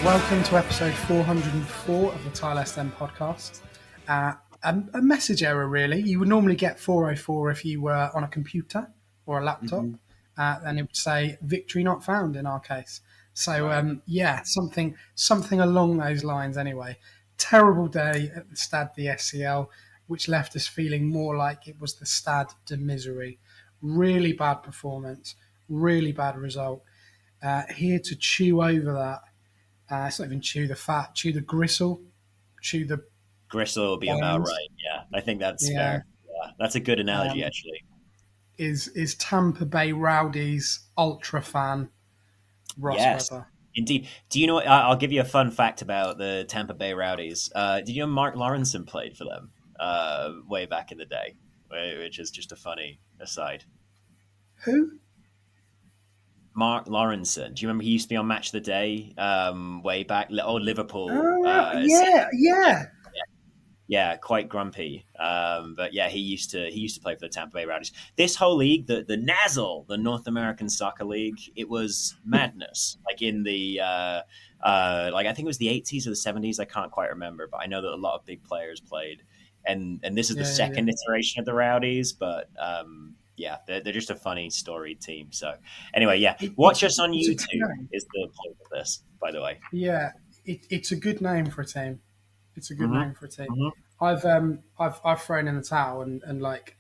Welcome to episode 404 of the Tilehurst podcast. A message error, really. You would normally get 404 if you were on a computer or a laptop, and it would say "victory not found" in our case. So, something along those lines. Anyway, terrible day at the Stade de SCL, which left us feeling more like it was the Stade de Misery. Really bad performance, really bad result. Here to chew over that. It's not even chew the fat, chew the gristle, chew the gristle will be bones. about right. Yeah, I think that's fair. Yeah, that's a good analogy, actually. Is Tampa Bay Rowdies ultra fan Ross Webber? Indeed. Do you know? I'll give you a fun fact about the Tampa Bay Rowdies. Did you know Mark Lawrenson played for them way back in the day, which is just a funny aside. Who? Mark Lawrenson. Do you remember he used to be on Match of the Day way back? Oh, Liverpool. Yeah, quite grumpy. But yeah, he used to play for the Tampa Bay Rowdies. This whole league, the NASL, the North American Soccer League, it was madness. Like in the I think it was the 80s or the 70s. I can't quite remember, but I know that a lot of big players played. And this is the second iteration of the Rowdies, but they're just a funny, storied team. So anyway, watch us on YouTube is the point of this, by the way. Yeah, it's a good name for a team. It's a good name for a team. I've thrown in the towel and like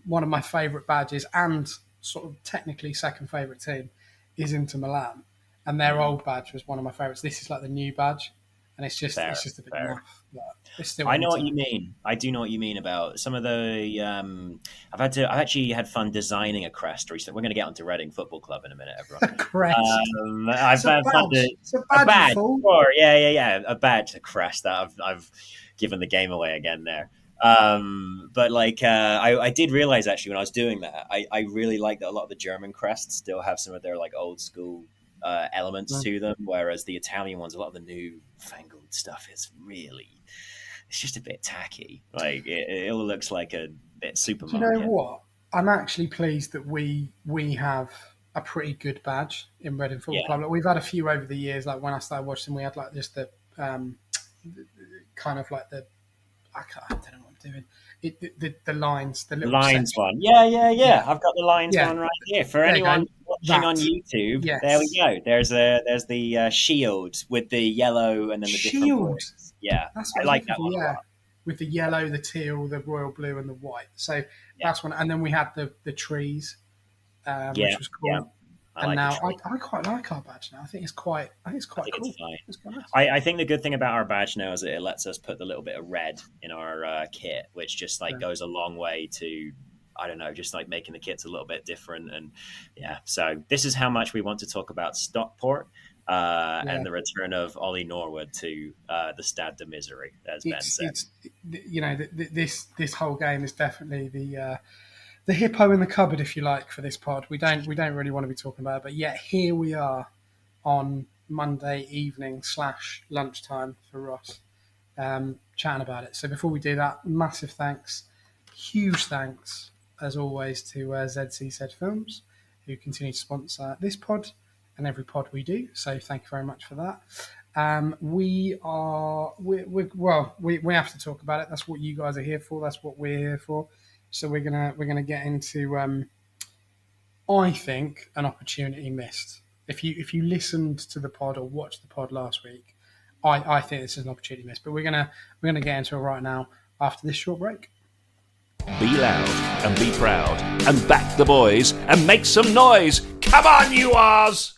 one of my favourite badges and sort of technically second favourite team is Inter Milan, and their old badge was one of my favourites. This is like the new badge, and it's just a bit naff. I know what you mean. I do know what you mean about some of the. I've actually had fun designing a crest recently. We're going to get onto Reading Football Club in a minute, everyone. A crest. I've found a badge. A badge, a crest that I've given the game away again there. But I did realize actually when I was doing that, I really like that a lot of the German crests still have some of their like old school elements to them, whereas the Italian ones, a lot of the new fangled stuff is really. It's just a bit tacky. Like it all looks like a bit supermarket. Do you know what? I'm actually pleased that we have a pretty good badge in Reading Football Club. Like, we've had a few over the years. Like when I started watching, we had like just the kind of like the I don't know what I'm doing. The lines, the little lines section. one. Yeah. I've got the lines one right here for anyone watching on YouTube. Yes. There we go. There's the shield with the yellow and then the different boards. Yeah, that's I like that one a lot. With the yellow, the teal, the royal blue, and the white. So that's one. And then we had the trees, which was cool. Yeah. I quite like our badge now. I think it's quite cool. It's quite nice. I think the good thing about our badge now is that it lets us put the little bit of red in our kit, which just goes a long way to, I don't know, just like making the kits a little bit different. And so this is how much we want to talk about Stockport and the return of Ollie Norwood to the Stade de Misery, as Ben said. This whole game is definitely the hippo in the cupboard, if you like, for this pod. We don't really want to be talking about it, but yet here we are on Monday evening / lunchtime for Ross, chatting about it. So before we do that, massive thanks, huge thanks, as always, to ZCZ Films, who continue to sponsor this pod and every pod we do. So thank you very much for that. We have to talk about it. That's what you guys are here for. That's what we're here for. So we're gonna get into I think an opportunity missed. If you listened to the pod or watched the pod last week, I think this is an opportunity missed. But we're gonna get into it right now after this short break. Be loud and be proud and back the boys and make some noise. Come on, you R's!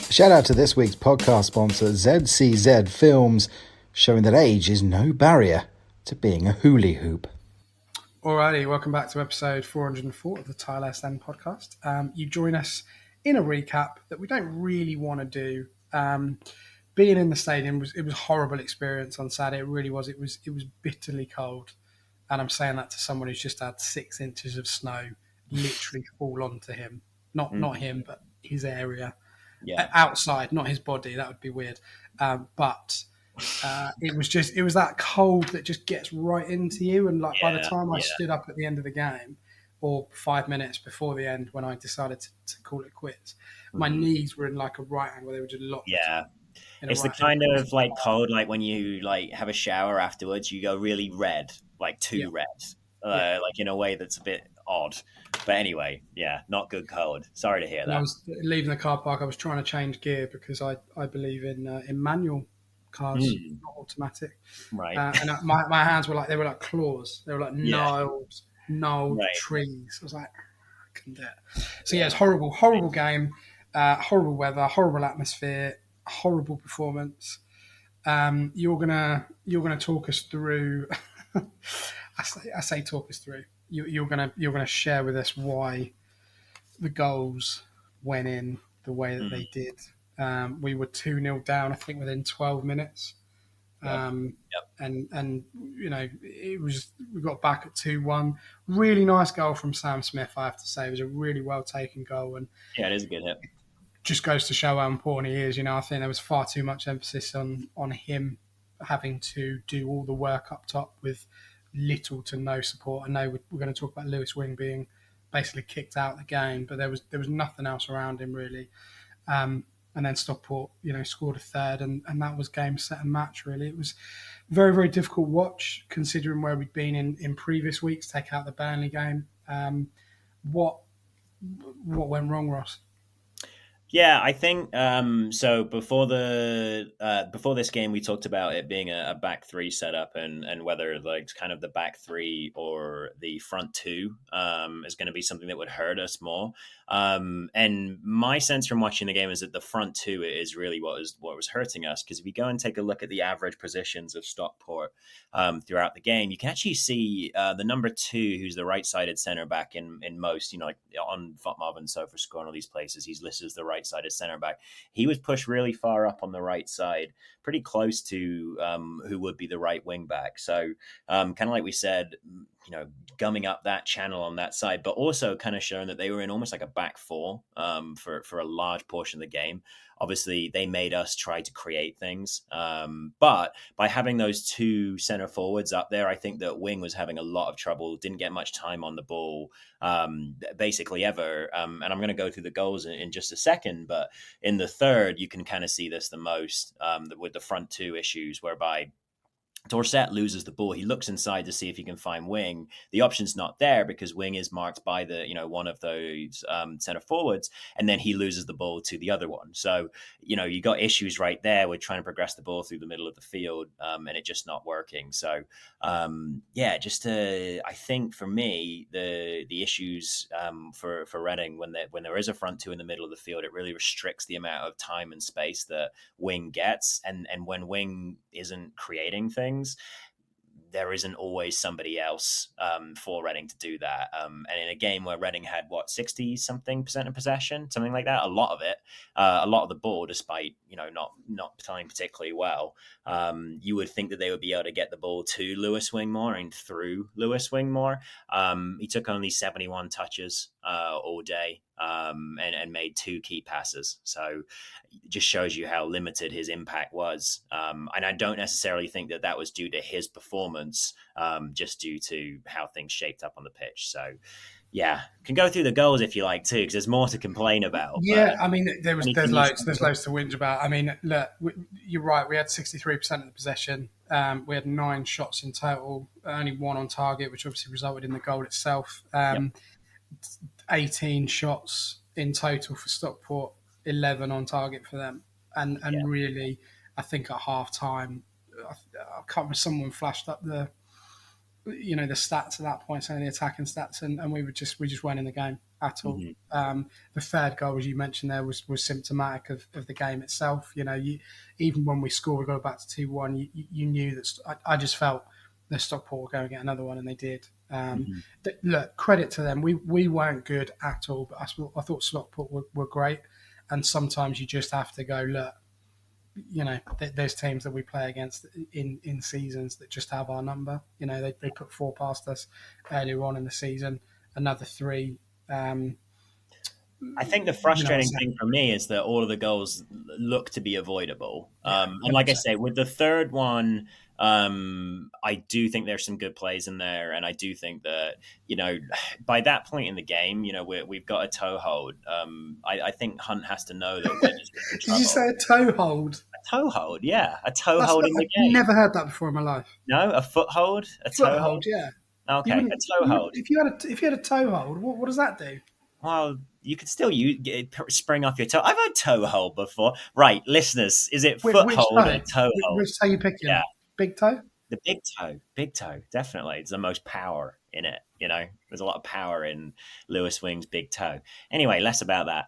Shout out to this week's podcast sponsor, ZCZ Films, showing that age is no barrier to being a hula hoop. Alrighty, welcome back to episode 404 of the Tilehurst podcast. You join us in a recap that we don't really want to do. Being in the stadium was a horrible experience on Saturday. It really was. It was bitterly cold, and I'm saying that to someone who's just had 6 inches of snow literally fall onto him. Not him, but his area. Yeah. Outside, not his body. That would be weird. But it was that cold that just gets right into you. And like by the time I stood up at the end of the game, or 5 minutes before the end, when I decided to call it quits, my knees were in like a right angle. They were just locked Yeah. in a It's the right angle. kind of like cold, like when you like have a shower afterwards, you go really red, like Yeah. too red, Yeah. like in a way that's a bit odd. But anyway, yeah, not good cold. Sorry to hear And I that. was leaving the car park. I was trying to change gear because I believe in manual cars, Mm, not automatic. right, And my hands were like claws. They were like yeah, gnarled right, trees. I was like, I couldn't do it. So yeah, yeah. it's horrible game, horrible weather, horrible atmosphere, horrible performance. You're gonna talk us through. I say talk us through. You're gonna share with us why the goals went in the way that Mm, they did. We were 2-0 down, I think, within 12 minutes. yep, Um, yep. and we got back at 2-1. Really nice goal from Sam Smith, I have to say. It was a really well taken goal and Yeah, it is a good hit. just goes to show how important he is. I think there was far too much emphasis on him having to do all the work up top with little to no support. I know we're going to talk about Lewis Wing being basically kicked out of the game, but there was nothing else around him really. And then Stockport, scored a third, and that was game, set, and match. Really, it was very, very difficult watch considering where we'd been in previous weeks. Take out the Burnley game. What went wrong, Ross? Yeah, I think so. Before this game, we talked about it being a back three setup, and whether like kind of the back three or the front two is going to be something that would hurt us more. And my sense from watching the game is that the front two is really what was hurting us, because if you go and take a look at the average positions of Stockport throughout the game, you can actually see the number two, who's the right-sided centre back in most, like on FotMob and SofaScore and all these places, he's listed as the right-sided centre back. He was pushed really far up on the right side, pretty close to who would be the right wing back. So kind of like we said, gumming up that channel on that side, but also kind of showing that they were in almost like a back four for a large portion of the game. Obviously, they made us try to create things. But by having those two center forwards up there, I think that Wing was having a lot of trouble, didn't get much time on the ball, basically ever. And I'm going to go through the goals in just a second. But in the third, you can kind of see this the most with the front two issues, whereby Dorset loses the ball. He looks inside to see if he can find Wing. The option's not there because Wing is marked by one of those center forwards, and then he loses the ball to the other one. So, you got issues right there with trying to progress the ball through the middle of the field, and it just not working. So, I think for me, the issues for Reading when there is a front two in the middle of the field, it really restricts the amount of time and space that Wing gets, and when Wing isn't creating things, there isn't always somebody else for Reading to do that. And in a game where Reading had 60-something% of possession, something like that, a lot of the ball, despite not playing particularly well, you would think that they would be able to get the ball to Lewis Wingmore and through Lewis Wingmore. He took only 71 touches all day and made 2 key passes. So it just shows you how limited his impact was. And I don't necessarily think that was due to his performance, just due to how things shaped up on the pitch. So, yeah, can go through the goals if you like too, because there's more to complain about. Yeah, I mean, there's loads to whinge about. I mean, look, you're right. We had 63% of the possession. We had 9 shots in total, only 1 on target, which obviously resulted in the goal itself. 18 shots in total for Stockport, 11 on target for them. And really, I think at half time, I can't remember, someone flashed up the stats at that point, saying the attacking stats, and we just weren't in the game at all. Mm-hmm. The third goal, as you mentioned there, was symptomatic of the game itself. Even when we scored, we got back to 2-1. You knew that. I just felt that Stockport were going to get another one, and they did. Look, credit to them. We weren't good at all, but I thought Stockport were great. And sometimes you just have to go, look, there's teams that we play against in seasons that just have our number. They put 4 past us earlier on in the season, another 3. I think the frustrating thing for me is that all of the goals look to be avoidable. Yeah, And like I 100%. say, with the third one, I do think there's some good plays in there, and I do think that by that point in the game, we've got a toe hold. I think Hunt has to know that we're just in Did you trouble. say a toe hold? A toe hold, yeah, a toe hold in the I've game. never heard that before in my life. No, a foot hold, a toe Foot hold. hold, yeah. Okay, a toe hold. If you had a toe hold, what does that do? Well, you could still spring off your toe. I've had toe hold before. Right, listeners, is it foot Which hold toe? or toe hold? Which toe you picking? Yeah. Big toe? The big toe, definitely. It's the most power in it. There's a lot of power in Lewis Wing's big toe. Anyway, less about that.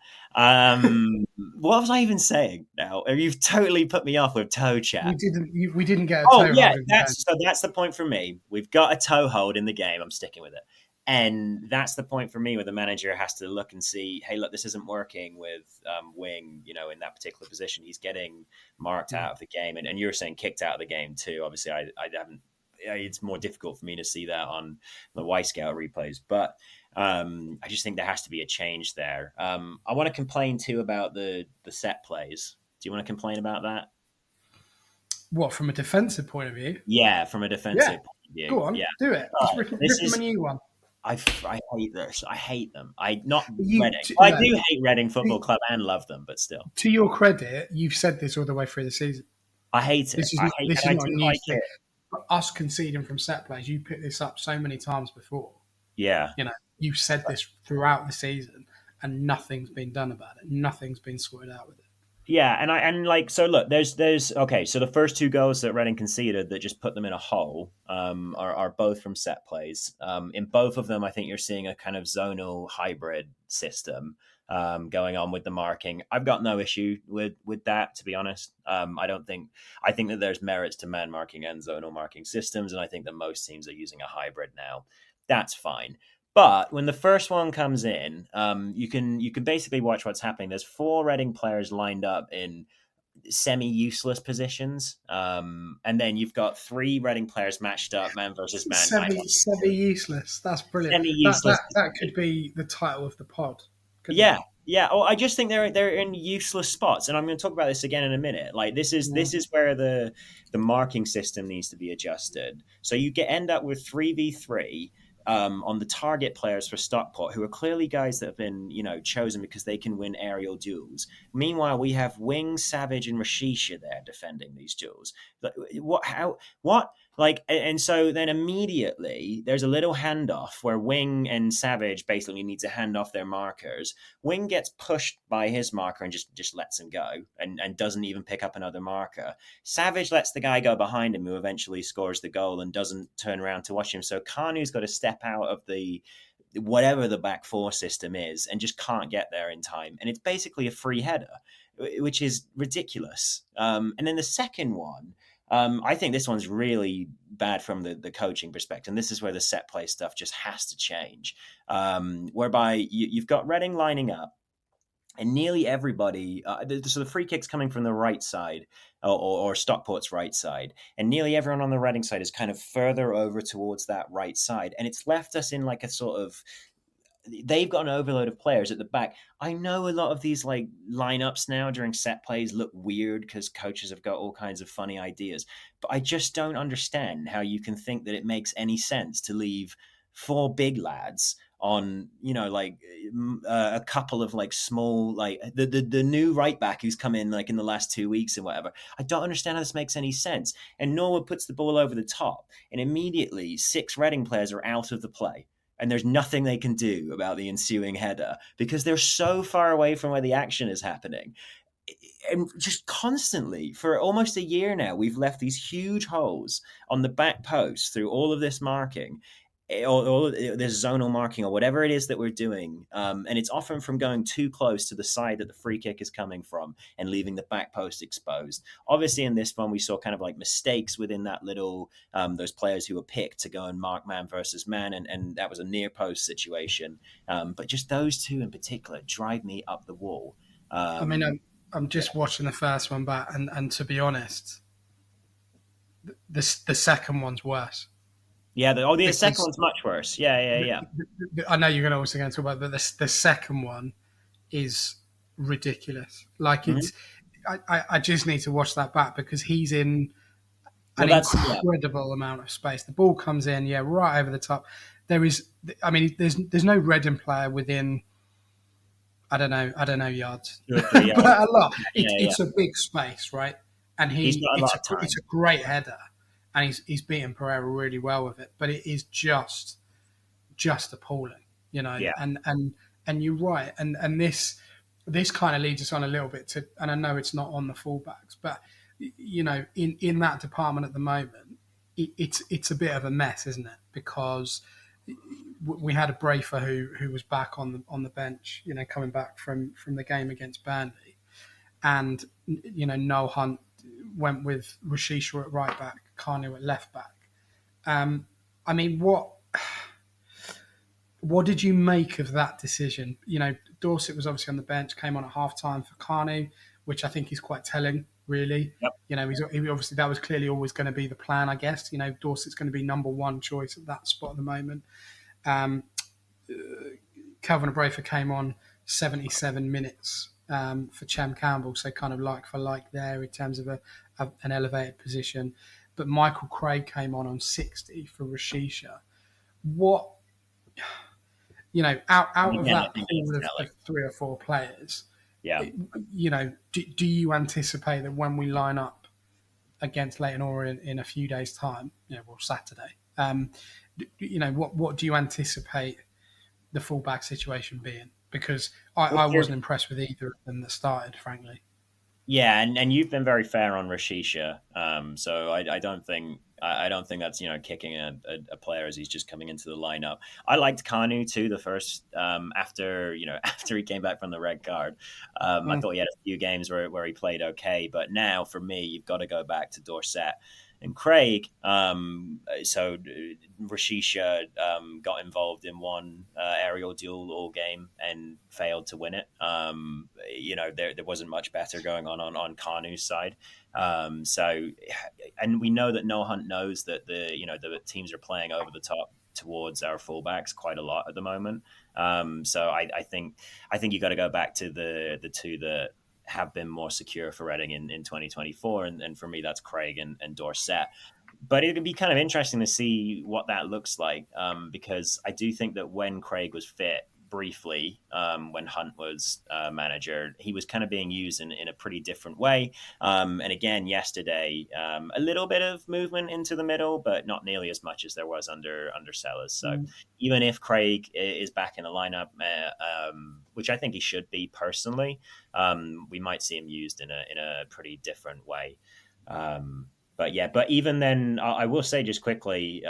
What was I even saying now? You've totally put me off with toe chat. We didn't get a toe hold. That's the point for me. We've got a toe hold in the game. I'm sticking with it. And that's the point for me where the manager has to look and see, hey, look, this isn't working with Wing, in that particular position. He's getting marked out of the game. And you're saying kicked out of the game too. Obviously, I haven't. It's more difficult for me to see that on the Y-Scout replays. But I just think there has to be a change there. I want to complain too about the set plays. Do you want to complain about that? What, from a defensive point of view? Yeah, from a defensive point of view. Go on, do it. Rip them a new one. I hate this. I hate them. Reading. I do hate Reading Football Club and love them, but still. To your credit, you've said this all the way through the season. I hate it. This is not a new thing. Us conceding from set plays, you picked this up so many times before. Yeah. You've said this throughout the season, and nothing's been done about it. Nothing's been sorted out with it. Yeah, so look, there's okay. So the first two goals that Reading conceded that just put them in a hole are both from set plays. In both of them, I think you're seeing a kind of zonal hybrid system going on with the marking. I've got no issue with that, to be honest. I think that there's merits to man marking and zonal marking systems, and I think that most teams are using a hybrid now. That's fine. But when the first one comes in, you can basically watch what's happening. There's 4 Reading players lined up in semi-useless positions, and then you've got 3 Reading players matched up, man versus man. Semi-useless. That's brilliant. Semi-useless. That could be the title of the pod. Yeah. Yeah, I just think they're in useless spots, and I'm going to talk about this again in a minute. Like this is where the marking system needs to be adjusted. So you end up with 3v3. On the target players for Stockport, who are clearly guys that have been, chosen because they can win aerial duels. Meanwhile, we have Wing, Savage, and Rashisha there defending these duels. What? And so then immediately there's a little handoff where Wing and Savage basically need to hand off their markers. Wing gets pushed by his marker and just lets him go and doesn't even pick up another marker. Savage lets the guy go behind him who eventually scores the goal and doesn't turn around to watch him. So Kanu's got to step out of the whatever the back 4 system is and just can't get there in time. And it's basically a free header, which is ridiculous. And then the second one, I think this one's really bad from the coaching perspective. And this is where the set play stuff just has to change, whereby you've got Reading lining up and nearly everybody, so the free kick's coming from the right side or Stockport's right side. And nearly everyone on the Reading side is kind of further over towards that right side. And it's left us in like a sort of, they've got an overload of players at the back. I know a lot of these like lineups now during set plays look weird because coaches have got all kinds of funny ideas, but I just don't understand how you can think that it makes any sense to leave 4 big lads on, a couple of like small, like the new right back who's come in like in the last 2 weeks and whatever. I don't understand how this makes any sense. And Norwood puts the ball over the top and immediately 6 Reading players are out of the play. And there's nothing they can do about the ensuing header because they're so far away from where the action is happening. And just constantly, for almost a year now, we've left these huge holes on the back post through all of this marking, or this zonal marking, or whatever it is that we're doing. And it's often from going too close to the side that the free kick is coming from and leaving the back post exposed. Obviously, in this one, we saw kind of like mistakes within that little, those players who were picked to go and mark man versus man. And that was a near post situation. But just those two in particular drive me up the wall. I'm just watching the first one back, and to be honest, the second one's worse. Yeah, the second one's much worse. Yeah. I know you're also going to talk about, but the second one is ridiculous. Like I just need to watch that back because he's in Well, an that's incredible amount of space. The ball comes in, right over the top. There is, I mean, there's no Reading player within, I don't know yards, 2 or 3 but yards. a lot. Yeah. It's a big space, right? And He's got a lot of time. it's a great header, and he's beaten Pereira really well with it. But it is just appalling, Yeah. And you're right, and this kind of leads us on a little bit to, and I know it's not on the fullbacks, but in that department at the moment, it's a bit of a mess, isn't it? Because we had a Brafer who was back on the bench, coming back from the game against Burnley, and Noel Hunt went with Rashisha at right back, Kanu at left back. I mean, what did you make of that decision? Dorset was obviously on the bench, came on at half time for Kanu, which I think is quite telling, really. Yep. He obviously, that was clearly always going to be the plan, I guess. Dorset's going to be number one choice at that spot at the moment. Calvin Abrafer came on 77 minutes for Chem Campbell, so kind of like for like there in terms of an elevated position. But Michael Craig came on 60 for Rashisha. What, out of that pool of 3 or 4 players, do you anticipate that when we line up against Leyton Orient in a few days' time, Saturday, what do you anticipate the fullback situation being? Because I wasn't impressed with either of them that started, frankly. Yeah, and you've been very fair on Rashisha, so I don't think that's kicking a player as he's just coming into the lineup. I liked Kanu too. The first after he came back from the red card, I thought he had a few games where he played okay, but now for me you've got to go back to Dorset and Craig. So Rashisha got involved in one aerial duel all game and failed to win it. There wasn't much better going on Kanu's side. And we know that Noah Hunt knows that the teams are playing over the top towards our fullbacks quite a lot at the moment. So I think you got to go back to the two that have been more secure for Reading in 2024. And for me, that's Craig and Dorset. But it'd be kind of interesting to see what that looks like, because I do think that when Craig was fit briefly, when Hunt was manager, he was kind of being used in a pretty different way. And again, yesterday, a little bit of movement into the middle, but not nearly as much as there was under Sellers. So even if Craig is back in the lineup, which I think he should be personally, we might see him used in a pretty different way. But even then, I will say just quickly,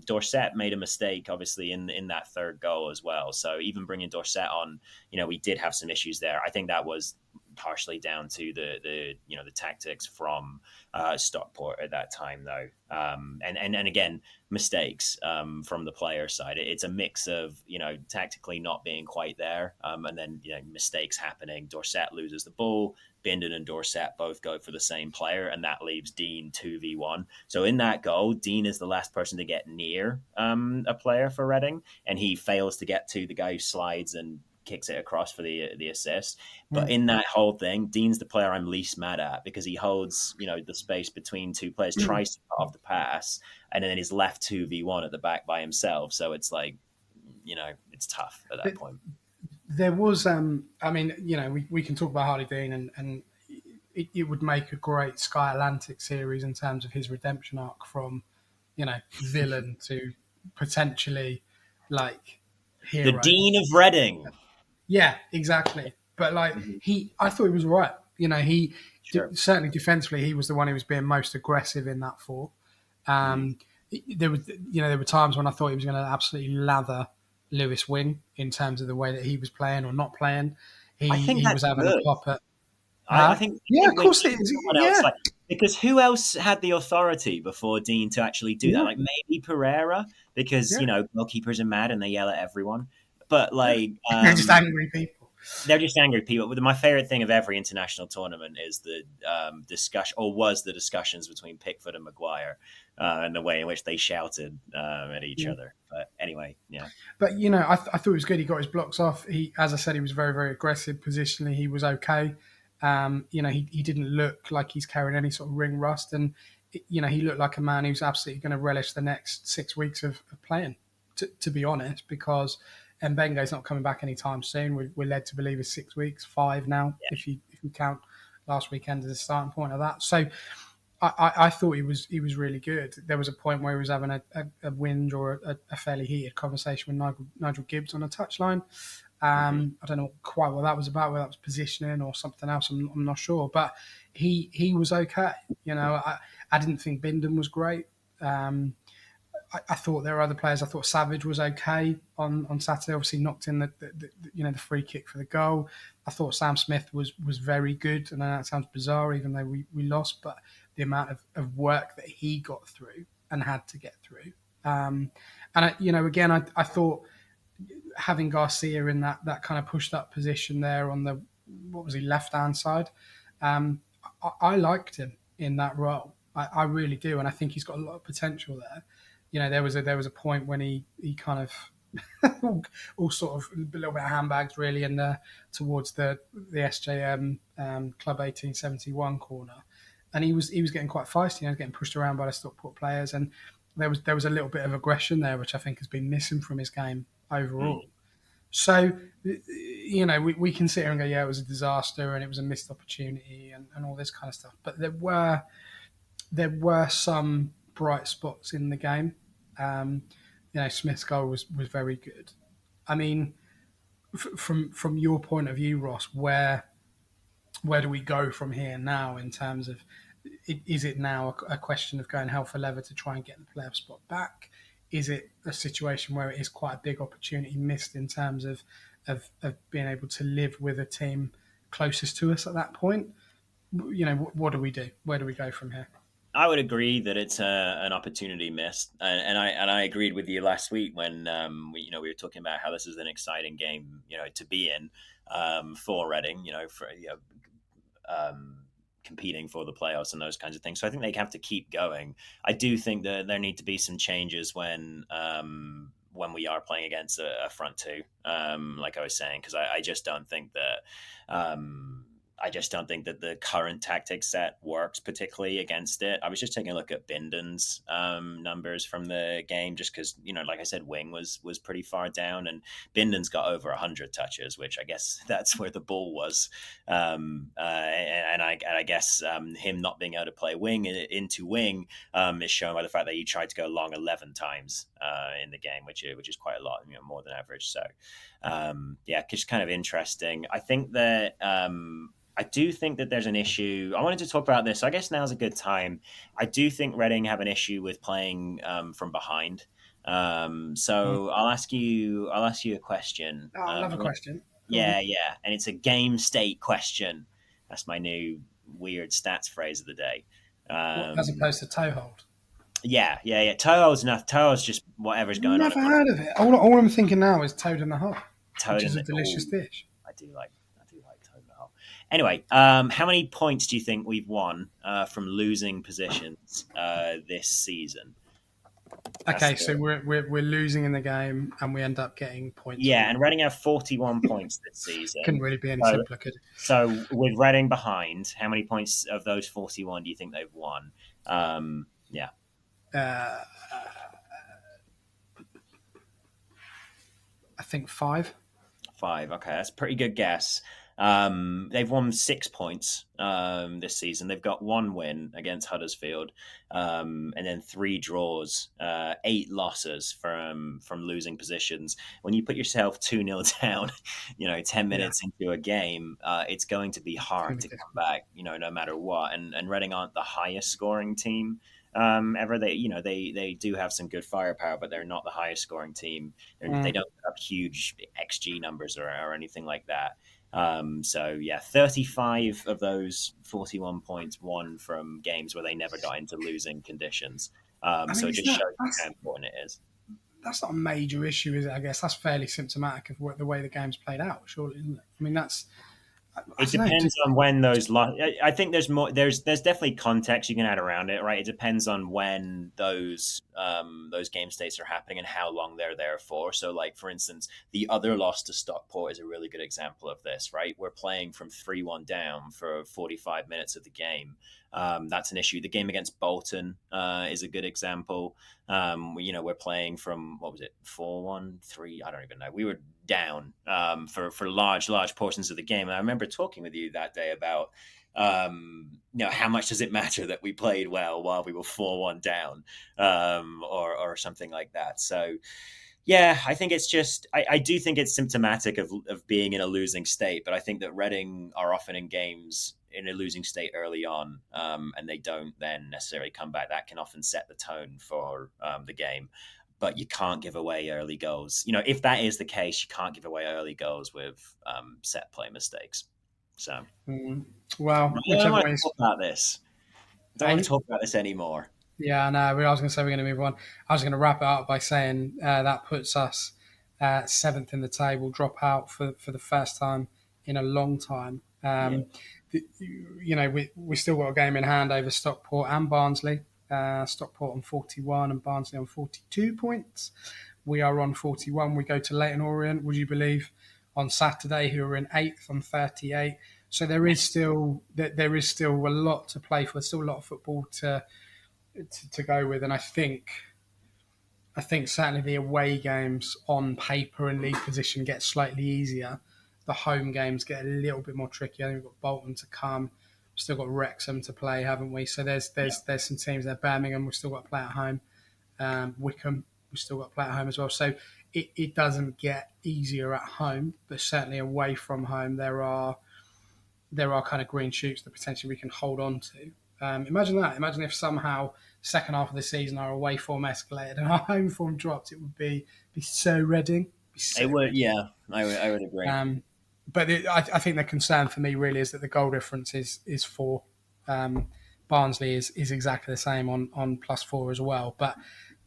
Dorset made a mistake, obviously, in that third goal as well. So even bringing Dorset on, we did have some issues there. I think that was partially down to the tactics from Stockport at that time, though. And again, mistakes from the player side. It's a mix of tactically not being quite there, and then mistakes happening. Dorset loses the ball. Bindon and Dorset both go for the same player, and that leaves Dean 2v1. So in that goal, Dean is the last person to get near a player for Reading, and he fails to get to the guy who slides and kicks it across for the assist. But in that whole thing, Dean's the player I'm least mad at because he holds, the space between two players, tries to cut off the pass, and then is left 2v1 at the back by himself. So it's like, it's tough at that point. There was, we can talk about Harley Dean, and it would make a great Sky Atlantic series in terms of his redemption arc from, villain to potentially like hero. The Dean of Reading. Yeah, exactly. But I thought he was right. Certainly defensively, he was the one who was being most aggressive in that four. There were times when I thought he was going to absolutely lather Lewis Wing in terms of the way that he was playing or not playing. He was having a pop at. I think, of course it is. Yeah. Because who else had the authority before Dean to actually do that? Like maybe Pereira, because goalkeepers are mad and they yell at everyone. But they're just angry people. They're just angry people. My favorite thing of every international tournament is the discussions between Pickford and Maguire, and the way in which they shouted at each other. But anyway, yeah. But I thought it was good. He got his blocks off. As I said, he was very, very aggressive. Positionally, he was okay. He didn't look like he's carrying any sort of ring rust, and he looked like a man who's absolutely going to relish the next 6 weeks of playing. To be honest, because Mbenge's not coming back anytime soon. We're led to believe it's 6 weeks, 5 now, if you count last weekend as a starting point of that. So I thought he was really good. There was a point where he was having a whinge or a fairly heated conversation with Nigel Gibbs on a touchline. I don't know quite what that was about, whether that was positioning or something else. I'm not sure, but he was okay. I didn't think Bindon was great. I thought there were other players. I thought Savage was okay on Saturday. Obviously knocked in the free kick for the goal. I thought Sam Smith was very good. And I know that sounds bizarre, even though we lost, but the amount of work that he got through and had to get through. I thought having Garcia in that kind of pushed up position there on the left hand side. I liked him in that role. I really do, and I think he's got a lot of potential there. There was a point when he kind of all sort of a little bit of handbags really in towards the SJM Club 1871 corner, and he was getting quite feisty. He was getting pushed around by the Stockport players, and there was a little bit of aggression there, which I think has been missing from his game overall. So we can sit here and go, yeah, it was a disaster and it was a missed opportunity and all this kind of stuff, but there were some bright spots in the game. Smith's goal was very good. I mean, from your point of view, Ross, where do we go from here now in terms of, is it now a question of going hell for leather to try and get the playoff spot back? Is it a situation where it is quite a big opportunity missed in terms of being able to live with a team closest to us at that point? What do we do? Where do we go from here? I would agree that it's an opportunity missed, and I agreed with you last week when we were talking about how this is an exciting game, to be in for Reading, competing for the playoffs and those kinds of things. So I think they have to keep going. I do think that there need to be some changes when we are playing against a front two, like I was saying, because I just don't think that. I just don't think that the current tactic set works particularly against it. I was just taking a look at Bindon's numbers from the game, just because, like I said, Wing was pretty far down, and Bindon's got over 100 touches, which I guess that's where the ball was. And I guess him not being able to play Wing into Wing is shown by the fact that he tried to go long 11 times in the game, which is quite a lot, more than average. So, just kind of interesting. I think that. I do think that there's an issue. I wanted to talk about this. So I guess now's a good time. I do think Reading have an issue with playing from behind. So I'll ask you a question. Oh, I love a question. Yeah. And it's a game state question. That's my new weird stats phrase of the day. As opposed to toe hold. Yeah. Toe hold's enough. Toe hold's just whatever's going on. Never heard of it. All I'm thinking now is toad in the hole, which is a delicious dish. I do like toad in the hole. Anyway, how many points do you think we've won from losing positions this season? Okay, so we're losing in the game, and we end up getting points. Yeah, and Reading have 41 points this season. Couldn't really be any simpler, could it? So with Reading behind, how many points of those 41 do you think they've won? Yeah. I think 5. 5. Okay, that's a pretty good guess. They've won 6 points this season. They've got 1 win against Huddersfield, and then 3 draws, 8 losses from losing positions. When you put yourself 2-0 down, 10 minutes into a game, it's going to be hard to come back, no matter what. And Reading aren't the highest scoring team ever. They do have some good firepower, but they're not the highest scoring team. They don't have huge XG numbers or anything like that. 35 of those 41 points won from games where they never got into losing conditions. So it just shows how important it is. That's not a major issue, is it? I guess that's fairly symptomatic of the way the game's played out, surely, isn't it? I mean, It don't know. depends on when those. I think there's more. There's definitely context you can add around it, right? It depends on when those game states are happening and how long they're there for. So, like for instance, the other loss to Stockport is a really good example of this, right? We're playing from 3-1 down for 45 minutes of the game. That's an issue. The game against Bolton is a good example. We're playing from, what was it, 4-1, 3? I don't even know. We were down for large portions of the game. And I remember talking with you that day about how much does it matter that we played well while we were 4-1 down, or something like that. So yeah, I think it's just I do think it's symptomatic of being in a losing state, but I think that Reading are often in games in a losing state early on, and they don't then necessarily come back. That can often set the tone for the game. But you can't give away early goals. If that is the case, you can't give away early goals with set play mistakes. So, well, I don't want whichever to way. talk about this. I don't want to talk about this anymore. Yeah, no, I was going to say we're going to move on. I was going to wrap it up by saying that puts us 7th in the table, drop out for the first time in a long time. We still got a game in hand over Stockport and Barnsley. Stockport on 41 and Barnsley on 42 points. We are on 41. We go to Leyton Orient, would you believe, on Saturday, who are in 8th on 38. So there is still a lot to play for. There's still a lot of football to go with, and I think certainly the away games on paper and league position get slightly easier. The home games get a little bit more tricky. I think we've got Bolton to come. We've still got Wrexham to play, haven't we? So there's some teams there. Birmingham, we've still got to play at home. Wickham, we've still got to play at home as well. So it doesn't get easier at home, but certainly away from home there are kind of green shoots that potentially we can hold on to. Imagine that. Imagine if somehow second half of the season our away form escalated and our home form dropped. It would be so Reading. It would, yeah. I would agree. But I think the concern for me really is that the goal difference is 4. Barnsley is exactly the same on +4 as well. But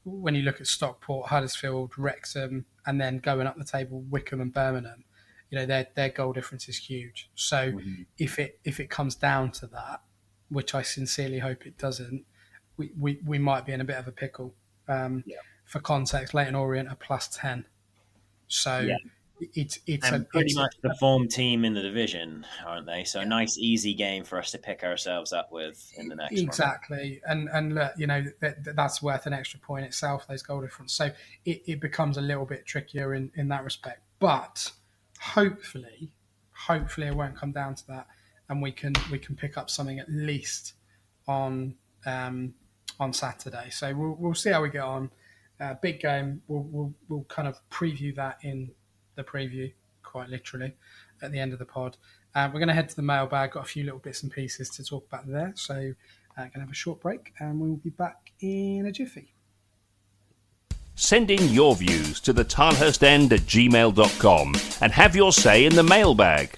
when you look at Stockport, Huddersfield, Wrexham, and then going up the table, Wickham and Birmingham, their goal difference is huge. So if it comes down to that, which I sincerely hope it doesn't, we might be in a bit of a pickle. For context, Leyton Orient are +10. So it's pretty much the form team in the division, aren't they? So a nice, easy game for us to pick ourselves up with in the next exactly. Run. And look, that's worth an extra point itself, those goal difference. So it becomes a little bit trickier in that respect. But hopefully it won't come down to that, and we can pick up something at least on Saturday. So we'll see how we get on. Big game. We'll kind of preview that in the preview, quite literally, at the end of the pod. We're going to head to the mailbag. Got a few little bits and pieces to talk about there. So going to have a short break, and we will be back in a jiffy. Send in your views to the tilehurstend@gmail.com and have your say in the mailbag.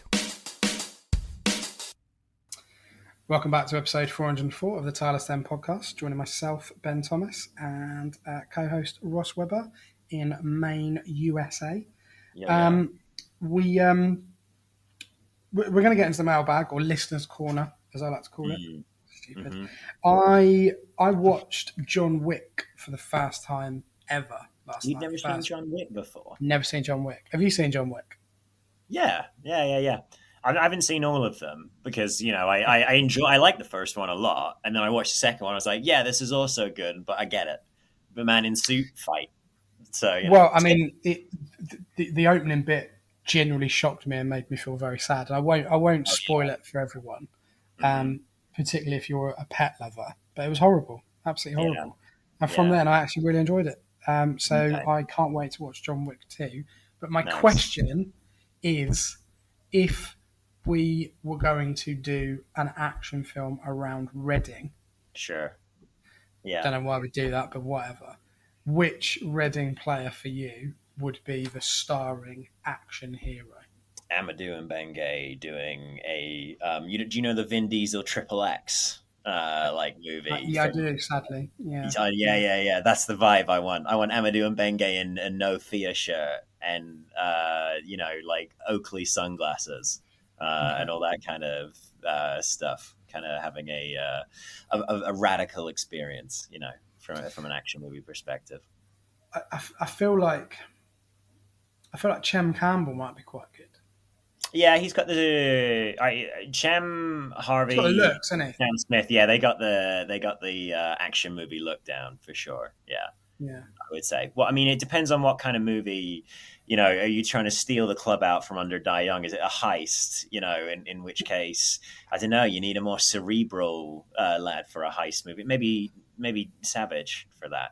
Welcome back to episode 404 of the Tilehurst End podcast. Joining myself, Ben Thomas, and co-host Ross Webber in Maine, USA. We're going to get into the mailbag, or listener's corner, as I like to call it. Stupid. I watched John Wick for the first time ever last night. You've never seen John Wick before? Never seen John Wick. Have you seen John Wick? Yeah. I haven't seen all of them because I like the first one a lot, and then I watched the second one. I was like, yeah, this is also good, but I get it. The man in suit fight. So I mean, the opening bit genuinely shocked me and made me feel very sad. And I won't spoil it for everyone, particularly if you're a pet lover. But it was horrible, absolutely horrible. And from then, I actually really enjoyed it. I can't wait to watch John Wick 2. But my question is, if we were going to do an action film around Reading, sure, yeah, don't know why we do that, but whatever. Which Reading player for you would be the starring action hero? Amadou Mbengue doing a. Do you know the Vin Diesel XXX movie? I do. Sadly, yeah. Yeah. That's the vibe I want. I want Amadou Mbengue in no fear shirt and Oakley sunglasses. and all that kind of stuff. Kind of having a radical experience, from an action movie perspective. I feel like Chem Campbell might be quite good. Yeah, he's got the Chem, He's got the Harvey, looks, isn't he? Sam Smith. Yeah, they got the action movie look down for sure. Yeah, Yeah. I would say. Well, I mean, it depends on what kind of movie. Are you trying to steal the club out from under Die Young? Is it a heist? In which case, I don't know. You need a more cerebral lad for a heist movie. Maybe Savage for that.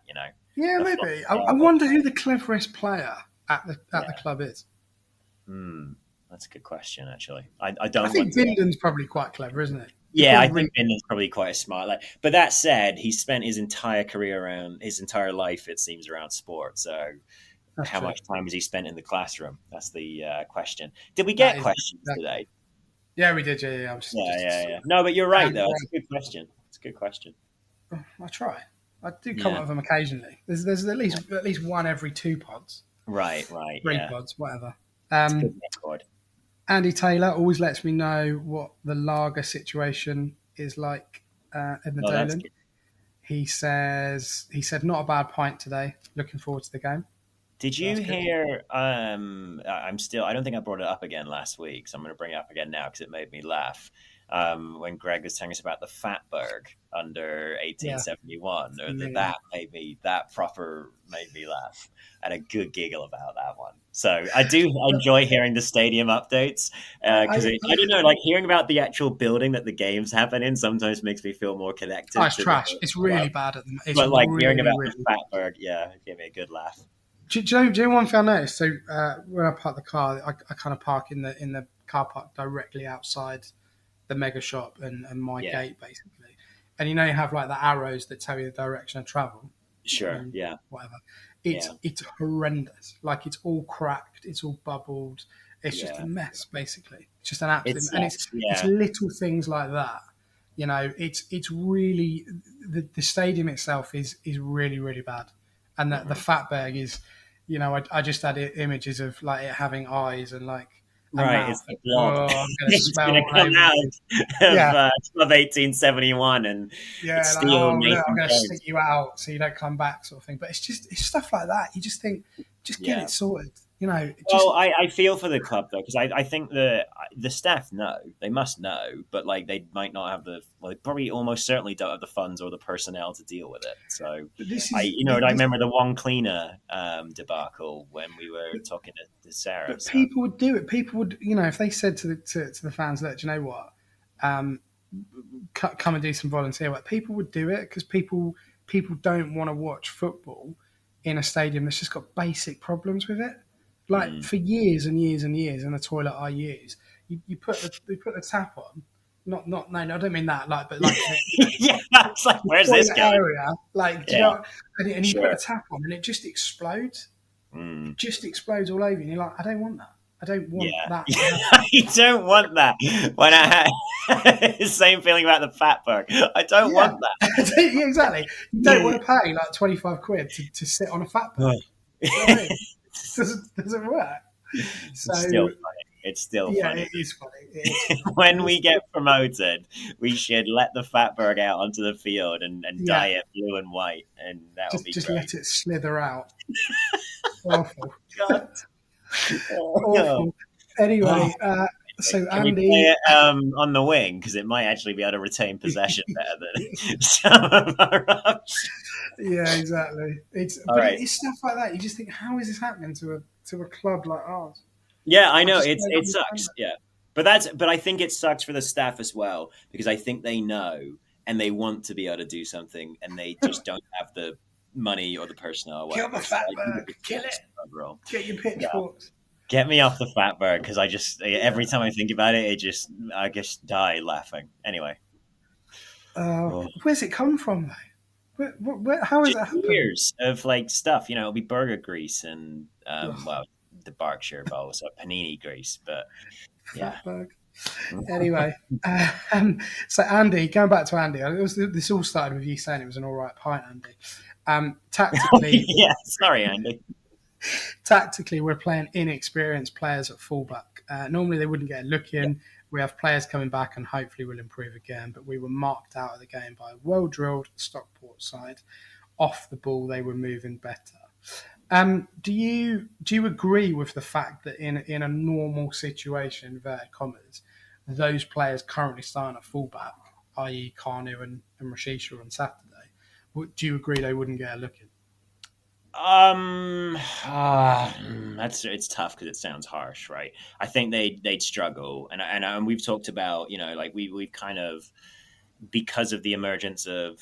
Yeah, A maybe. fluff- I wonder who the cleverest player at the club is. That's a good question, actually. I don't. I think Vinden's probably quite clever, isn't he? Yeah, I think Binden's probably quite a smart. But that said, he spent his entire life, it seems, around sport. So, how much time has he spent in the classroom? That's the question. Did we get questions today? Yeah, we did. Yeah. Yeah. No, but you're right, though. It's a good question. I try. I do come up with them occasionally. There's at least one every 2 pods. Right. 3 pods, whatever. It's a good record. Andy Taylor always lets me know what the lager situation is like in the Dolan. He said not a bad pint today. Looking forward to the game. Did you hear? I don't think I brought it up again last week, so I'm going to bring it up again now because it made me laugh. When Greg was telling us about the Fatberg under 1871, that proper made me laugh. I had a good giggle about that one. So I do enjoy hearing the stadium updates because I don't know, like hearing about the actual building that the games happen in sometimes makes me feel more connected. It's trash. It's really bad at the moment. But like hearing about the Fatberg, gave me a good laugh. Do you know one thing I noticed? So when I park the car, I kind of park in the car park directly outside the mega shop and my gate, basically. And you have like the arrows that tell you the direction of travel. Sure, whatever. It's horrendous. Like it's all cracked, it's all bubbled. It's just a mess, basically. It's just an absolute. It's little things like that. It's really the stadium itself is really, really bad, and the Fatberg is. I just had images of like it having eyes and like. Right, it's the blob. I'm going to smell going to come out of 1871 and steal I'm going to stick you out so you don't come back, sort of thing. But it's stuff like that. You just think, get it sorted. Well, I feel for the club though because I think the staff know, they must know, but like they might not have they probably almost certainly don't have the funds or the personnel to deal with it. So I remember the one cleaner debacle when we were talking to Sarah. But people would do it. People would, if they said to the fans, "Look, do you know what? Come and do some volunteer work." People would do it because people don't want to watch football in a stadium that's just got basic problems with it. Like for years and years and years, in the toilet I use, you put the tap on. No, I don't mean that. Like, but like, it's like where's this going? Area, like, and you put a tap on, and it just explodes. It just explodes all over you. And you're like, I don't want that. I don't want that. You don't want that. When I had same feeling about the Fatberg. I don't want that. Yeah, exactly. You don't want to pay like 25 quid to sit on a Fatberg. Doesn't work. So, it's still funny. Yeah, it is funny. When we get promoted, we should let the Fatberg out onto the field and dye it blue and white, and that'll be just great. let it slither out. Awful. God. Awful. Anyway, so can Andy, we play it on the wing because it might actually be able to retain possession better than some of our ups. Yeah, exactly. It's stuff like that. You just think, how is this happening to a club like ours? Yeah, I know it sucks. Yeah, but I think it sucks for the staff as well because I think they know and they want to be able to do something and they just don't have the money or the personnel. Kill the Fatberg, kill it. Get your pitchforks. Get me off the Fatberg because every time I think about it, I just die laughing. Anyway, where's it come from though? How is that happening? Years of like stuff, it'll be burger grease and the Berkshire Bowl, so panini grease, but yeah. Fatberg. Anyway, so Andy, going back to Andy, this all started with you saying it was an all right pint, Andy. Tactically, sorry, Andy. Tactically, we're playing inexperienced players at fullback. Normally, they wouldn't get a look in. We have players coming back and hopefully will improve again, but we were marked out of the game by a well-drilled Stockport side. Off the ball, they were moving better. Do you agree with the fact that in a normal situation, inverted commas, those players currently starting at fullback, i.e. Kanu and Rashisha on Saturday, do you agree they wouldn't get a look in? It's tough because it sounds harsh, right? I think they'd struggle, and we've talked about, like we've kind of, because of the emergence of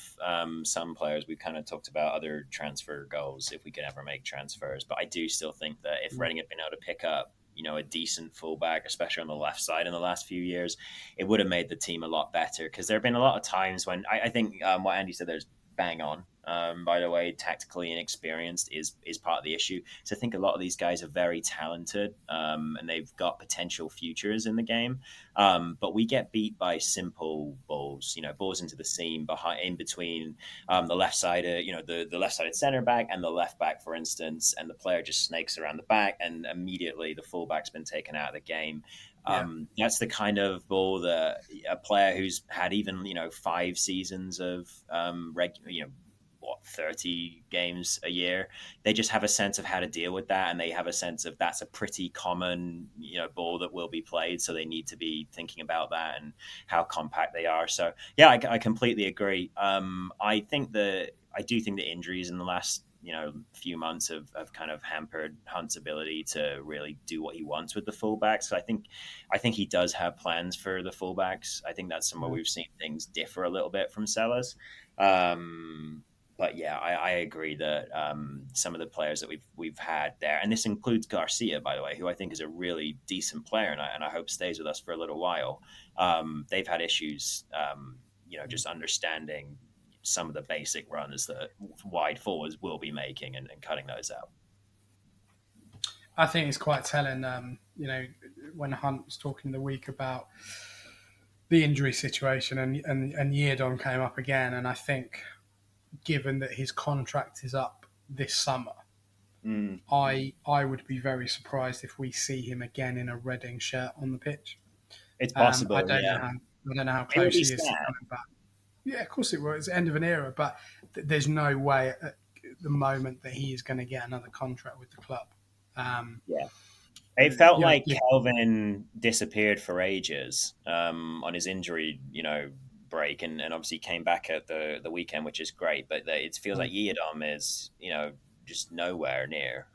some players, we've kind of talked about other transfer goals if we could ever make transfers. But I do still think that if Reading had been able to pick up, a decent fullback, especially on the left side in the last few years, it would have made the team a lot better. Because there have been a lot of times when I think what Andy said there's bang on. By the way, tactically inexperienced is part of the issue. So I think a lot of these guys are very talented, and they've got potential futures in the game. But we get beat by simple balls, balls into the seam in between the left side, the left-sided centre back and the left back, for instance, and the player just snakes around the back, and immediately the fullback's been taken out of the game. That's the kind of ball that a player who's had even 5 seasons of 30 games a year, they just have a sense of how to deal with that, and they have a sense of that's a pretty common ball that will be played, so they need to be thinking about that and how compact they are. So yeah, I completely agree. I do think the injuries in the last few months have kind of hampered Hunt's ability to really do what he wants with the fullbacks. So I think he does have plans for the fullbacks. I think that's somewhere we've seen things differ a little bit from Sellers. But yeah, I agree that some of the players that we've had there, and this includes Garcia, by the way, who I think is a really decent player, and I hope stays with us for a little while. They've had issues, just understanding some of the basic runs that wide forwards will be making and cutting those out. I think it's quite telling, when Hunt was talking the week about the injury situation and Yeardon came up again, and I think given that his contract is up this summer, I would be very surprised if we see him again in a Reading shirt on the pitch. It's possible. I don't know how close he is to coming back. Yeah, of course it will. It's the end of an era, but there's no way at the moment that he is going to get another contract with the club. It felt like Kelvin disappeared for ages on his injury, break, and obviously came back at the weekend, which is great. But it feels like Yiadom is, just nowhere near,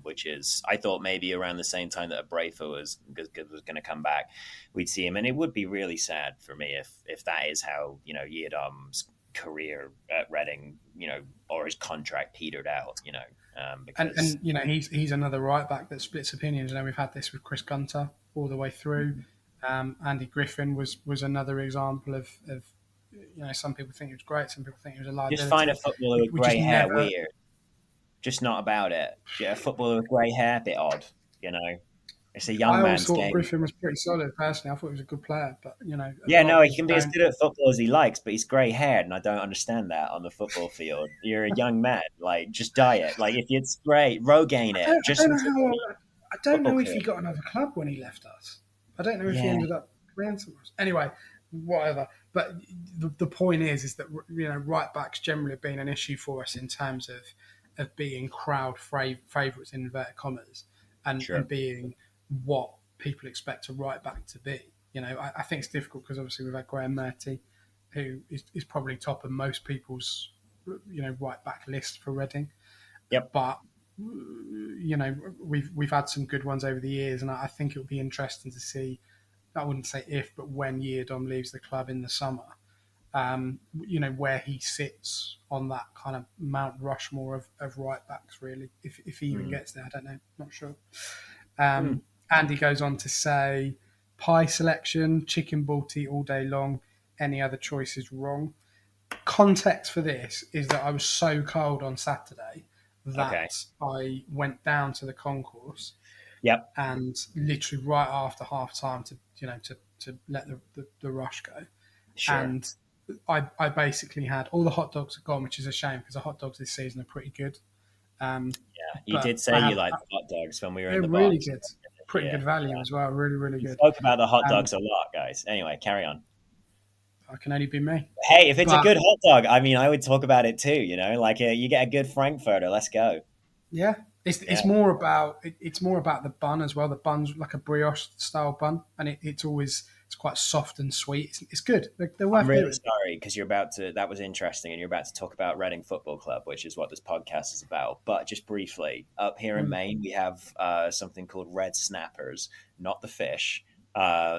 which is, I thought maybe around the same time that Abrafa was going to come back, we'd see him. And it would be really sad for me if that is how, Yiadom's career at Reading, or his contract petered out, because... And he's another right back that splits opinions. We've had this with Chris Gunter all the way through. Andy Griffin was another example of some people think he was great, some people think he was a liability. Just find a footballer with grey hair weird. Just not about it. Yeah, a footballer with grey hair, a bit odd. It's a young man's game. I always thought Griffin was pretty solid. Personally, I thought he was a good player, but he can be as good at football as he likes, but he's grey haired, and I don't understand that on the football field. You're a young man, just dye it. If it's grey, Rogaine it. I don't know if he got another club when he left us. I don't know if he ended up playing somewhere else. Anyway, whatever. But the point is that right backs generally have been an issue for us in terms of being crowd favourites in inverted commas and being what people expect a right back to be. I think it's difficult because obviously we've had Graham Murty, who is probably top of most people's right back list for Reading. Yep. But we've had some good ones over the years, and I think it'll be interesting to see. I wouldn't say if, but when Yeardom leaves the club in the summer, where he sits on that kind of Mount Rushmore of right backs, really. If he even gets there, I don't know, not sure. Andy goes on to say, pie selection, chicken balti all day long. Any other choice is wrong. Context for this is that I was so cold on Saturday that I went down to the concourse. Yep. And literally right after half time to let the rush go. Sure. And I basically had all the hot dogs are gone, which is a shame because the hot dogs this season are pretty good. You did say you liked the hot dogs when we were in the really box. good. pretty good value as well. Really, really We good. spoke about the hot dogs a lot, guys. Anyway, carry on. That can only be me. Hey, if it's a But good hot dog, I mean, I would talk about it too. Like you get a good Frankfurter. Let's go. yeah, Yeah. it's more about it's more about the bun as well. The bun's like a brioche style bun, and it's quite soft and sweet. It's good. They're I'm worth really doing. sorry because you're about to. That was interesting, and you're about to talk about Reading Football Club, which is what this podcast is about. But just briefly, up here in Maine, we have something called red snappers, not the fish.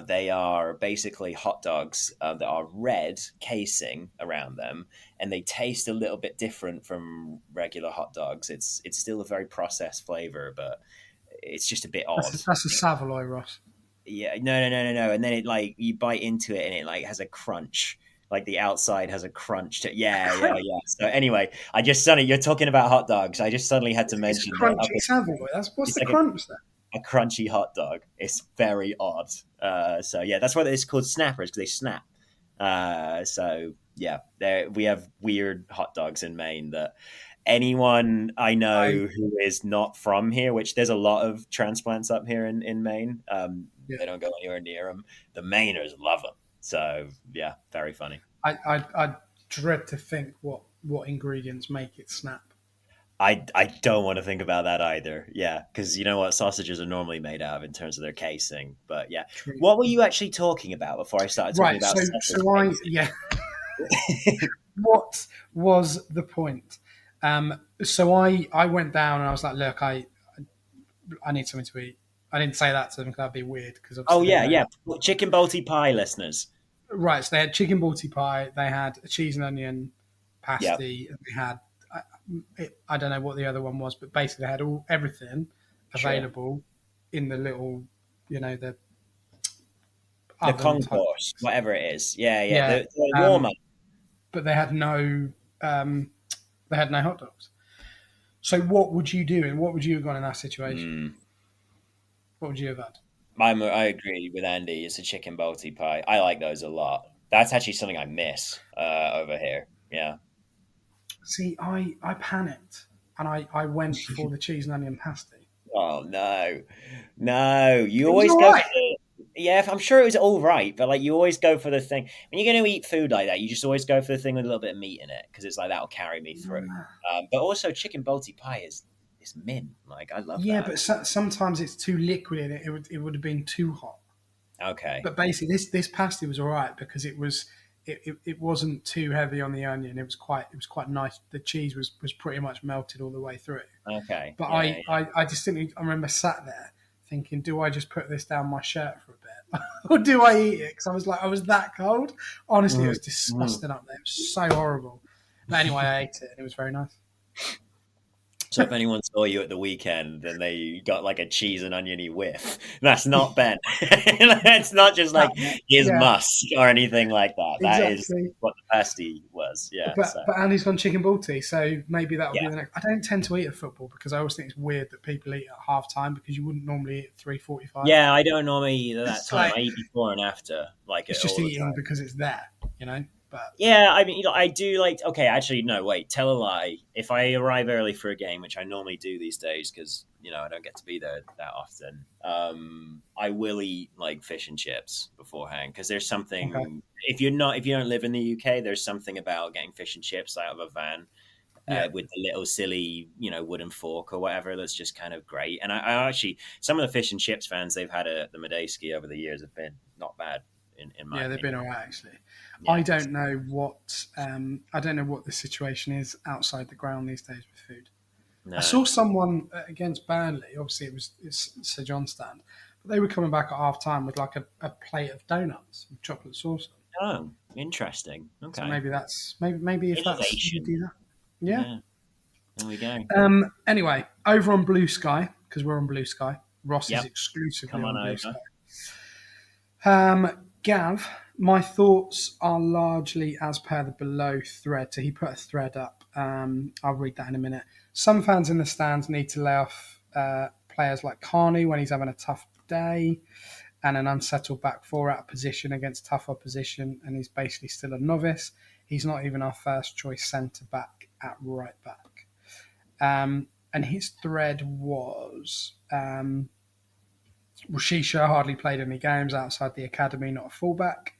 They are basically hot dogs that are red casing around them, and they taste a little bit different from regular hot dogs. It's still a very processed flavor, but it's just a bit odd. That's a Savoy, Ross. Yeah, no. And then it like you bite into it and it like has a crunch. Like the outside has a crunch to yeah. So anyway, I just suddenly you're talking about hot dogs. I just suddenly had to It's mention a that crunchy Savoy. What's it's the like crunch there? a crunchy hot dog. It's very odd. So yeah, that's why it's called snappers because they snap. So yeah, we have weird hot dogs in Maine that anyone I know who is not from here, which there's a lot of transplants up here in Maine, they don't go anywhere near them. The Mainers love them. So yeah, very funny. I dread to think what ingredients make it snap. I don't want to think about that either. Yeah, because you know what sausages are normally made out of in terms of their casing. But yeah, True. what were you actually talking about before I started talking about? What was the point? So I went down and I was like, look, I need something to eat. I didn't say that to them because that'd be weird. Because yeah, chicken bolty pie, listeners. Right, so they had chicken bolty pie. They had a cheese and onion pasty. And they had I don't know what the other one was, but basically they had everything available in the little, the concourse, whatever it is. Yeah. The warmer. But they had no hot dogs. So what would you do? And what would you have gone in that situation? What would you have had? I agree with Andy. It's a chicken bolty pie. I like those a lot. That's actually something I miss over here. Yeah. See, I panicked and I went for the cheese and onion pasty. Oh no! You always go. Right. Yeah, I'm sure it was all right, but like you always go for the thing when you're going to eat food like that. You just always go for the thing with a little bit of meat in it because it's like that'll carry me through. But also, chicken bolty pie is mint. Like I love. Yeah, that. But sometimes it's too liquid in it. It would have been too hot. Okay. But basically, this pasty was all right because it wasn't too heavy on the onion. It was quite nice. The cheese was pretty much melted all the way through. Okay. But I distinctly remember sat there thinking, do I just put this down my shirt for a bit, or do I eat it? Because I was that cold. Honestly, it was disgusting up there. It was so horrible. But anyway, I ate it and it was very nice. So if anyone saw you at the weekend and they got like a cheese and oniony whiff, that's not Ben. It's not just like his musk or anything like that. That is what the pasty was. Yeah. But Andy's gone chicken balti, so maybe that will be the next. I don't tend to eat at football because I always think it's weird that people eat at half time because you wouldn't normally eat at 3:45. Yeah, I don't normally eat at that time. I eat before and after. Like it's just eating because it's there, But yeah, I mean, I do like. Okay, actually, no, wait. Tell a lie. If I arrive early for a game, which I normally do these days, because I don't get to be there that often, I will eat like fish and chips beforehand. Because there's something. Okay. If you don't live in the UK, there's something about getting fish and chips out of a van with the little silly, wooden fork or whatever. That's just kind of great. And I actually, some of the fish and chips vans they've had at the Medeski over the years have been not bad. In my they've opinion. been all right actually. Yeah, I don't know what the situation is outside the ground these days with food. No. I saw someone against Burnley. Obviously, it's Sir John's stand, but they were coming back at half time with like a plate of donuts with chocolate sauce. Oh, interesting. Okay, so maybe if that's you do that. Yeah. There we go. Anyway, over on Bluesky because we're on Bluesky. Ross is exclusively on Bluesky. Gav, my thoughts are largely as per the below thread. So he put a thread up. I'll read that in a minute. Some fans in the stands need to lay off players like Carney when he's having a tough day and an unsettled back four out of position against tough opposition, and he's basically still a novice. He's not even our first choice centre back at right back. And his thread was... Rashisha hardly played any games outside the academy, not a fullback.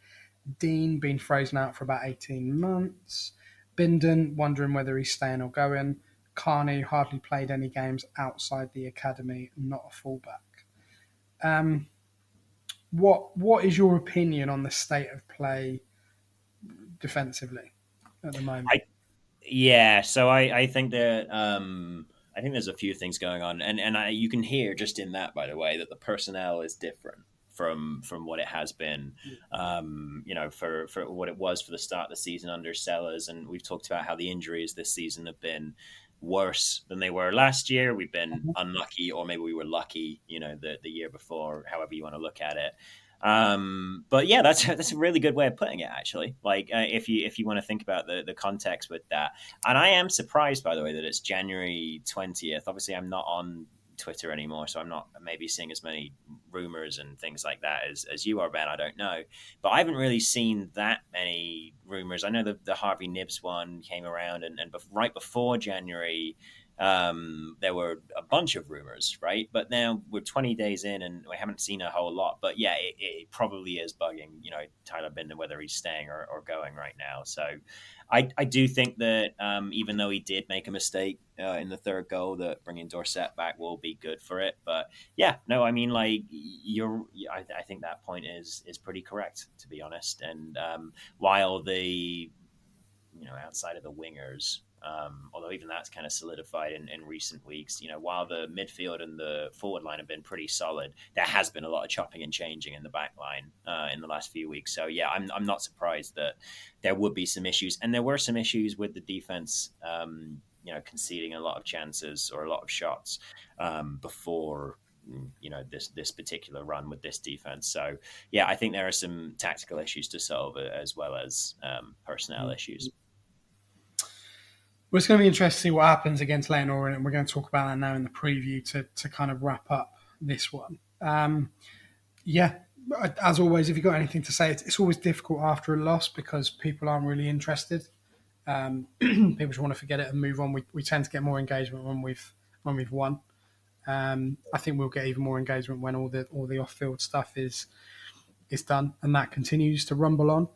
Dean been frozen out for about 18 months. Bindon wondering whether he's staying or going. Carney hardly played any games outside the academy, not a fullback. What is your opinion on the state of play defensively at the moment? So I think that I think there's a few things going on, and you can hear just in that, by the way, that the personnel is different from what it has been, for what it was for the start of the season under Sellers, and we've talked about how the injuries this season have been worse than they were last year. We've been unlucky, or maybe we were lucky, the year before, however you want to look at it. But yeah, that's a really good way of putting it, actually. Like, if you want to think about the context with that, and I am surprised, by the way, that it's January 20th. Obviously, I'm not on Twitter anymore, so I'm not maybe seeing as many rumors and things like that as you are, Ben. I don't know, but I haven't really seen that many rumors. I know the Harvey Nibbs one came around, and right before January, there were a bunch of rumors, right? But now we're 20 days in and we haven't seen a whole lot. But yeah, it probably is bugging, Tyler Bindon, whether he's staying or going right now. So I do think that even though he did make a mistake in the third goal, that bringing Dorset back will be good for it. But yeah, no, I mean, like, I think that point is pretty correct, to be honest. And while the outside of the wingers, although even that's kind of solidified in recent weeks, while the midfield and the forward line have been pretty solid, there has been a lot of chopping and changing in the back line in the last few weeks. So yeah, I'm not surprised that there would be some issues, and there were some issues with the defense, conceding a lot of chances or a lot of shots before this particular run with this defense. So yeah, I think there are some tactical issues to solve as well as personnel issues. Well, it's going to be interesting to see what happens against Leyton Orient, and we're going to talk about that now in the preview to kind of wrap up this one. As always, if you've got anything to say, it's always difficult after a loss because people aren't really interested. People just want to forget it and move on. We tend to get more engagement when we've won. I think we'll get even more engagement when all the off-field stuff is done, and that continues to rumble on.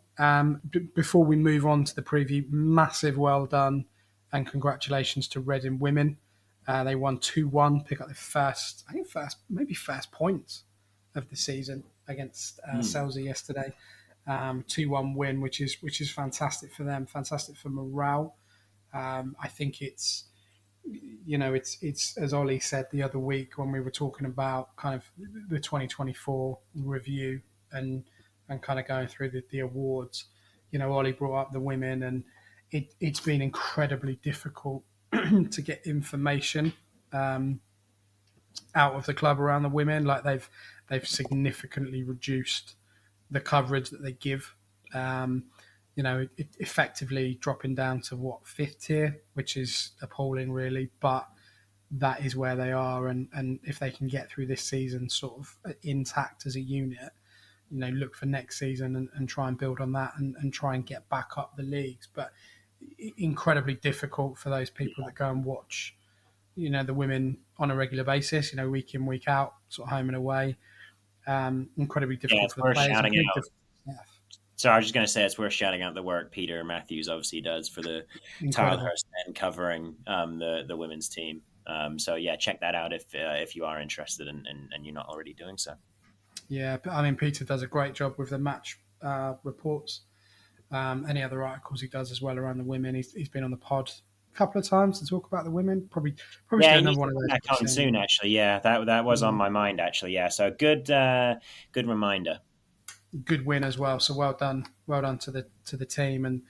Before we move on to the preview, massive well done and congratulations to Reading women. They won 2-1, pick up the first points of the season against Selsey yesterday. 2-1 win, which is fantastic for them, fantastic for morale. I think it's as Ollie said the other week when we were talking about kind of the 2024 review and kind of going through the awards. Ollie brought up the women, and it's been incredibly difficult to get information out of the club around the women. Like they've significantly reduced the coverage that they give. Effectively dropping down to fifth tier, which is appalling, really. But that is where they are, and if they can get through this season sort of intact as a unit, look for next season and try and build on that and try and get back up the leagues. But incredibly difficult for those people that go and watch, the women on a regular basis, week in, week out, sort of home and away. Incredibly difficult for the players. So I was just going to say it's worth shouting out the work Peter Matthews obviously does for the Tilehurst and covering the women's team. So yeah, check that out if you are interested and you're not already doing so. Yeah, I mean, Peter does a great job with the match reports. Any other articles he does as well around the women. He's been on the pod a couple of times to talk about the women. Probably another one of those back on soon. Actually, yeah, that was on my mind. Actually, yeah. So good reminder. Good win as well. So well done to the team and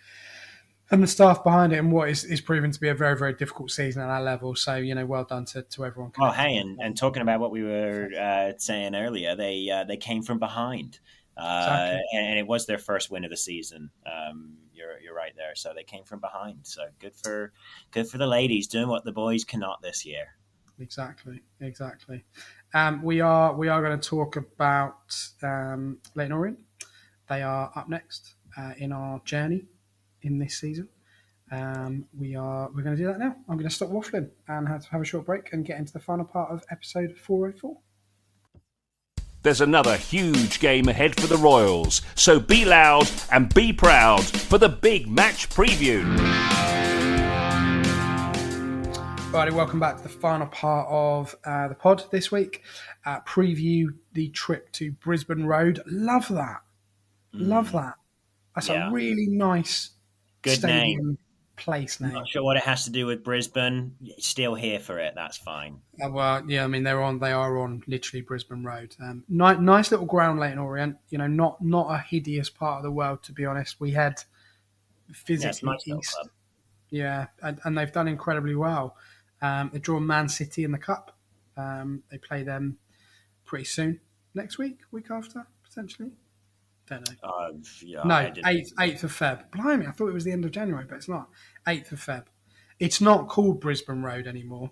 the staff behind it, and what is proven to be a very, very difficult season at that level. So well done to everyone. Oh, hey, and talking about what we were saying earlier, they came from behind. Exactly. And it was their first win of the season. You're right there. So they came from behind. So good for the ladies doing what the boys cannot this year. Exactly. We are going to talk about Leyton Orient. They are up next in our journey in this season. We're going to do that now. I'm going to stop waffling and have a short break and get into the final part of episode 404. There's another huge game ahead for the Royals, so be loud and be proud for the big match preview. Righty, welcome back to the final part of the pod this week. Preview the trip to Brisbane Road. Love that. Love that. That's a really nice good stadium name. Place name. Not sure what it has to do with Brisbane. Still here for it. That's fine. Well, yeah, I mean they are on literally Brisbane Road. Nice little ground, Leyton Orient. You know, not a hideous part of the world, to be honest. We had physically east. Yeah, and they've done incredibly well. They draw Man City in the cup. They play them pretty soon. Next week after, potentially. Don't know. No, 8th of Feb. Blimey, I thought it was the end of January, but it's not. 8th of Feb. It's not called Brisbane Road anymore.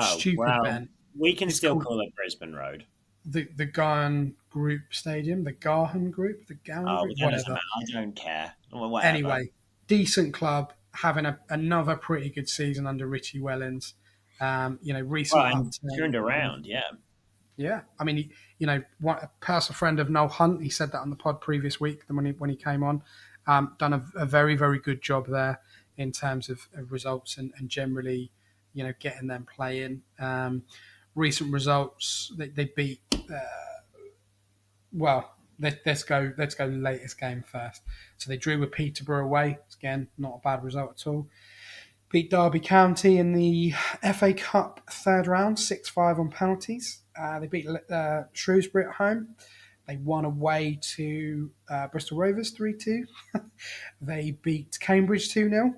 Stupid, Ben. We can still call it Brisbane Road. The Gahan Group Stadium, the Gahan Group, whatever. I don't care. Whatever. Anyway, decent club, having another pretty good season under Richie Wellens. Recently turned around, Yeah, I mean, a personal friend of Noel Hunt, he said that on the pod previous week when he came on. Done a very, very good job there in terms of results and generally, getting them playing. Recent results, they beat. Let's go the latest game first. So they drew with Peterborough away. Again, not a bad result at all. Beat Derby County in the FA Cup third round, 6-5 on penalties. They beat Shrewsbury at home. They won away to Bristol Rovers 3-2. They beat Cambridge 2-0.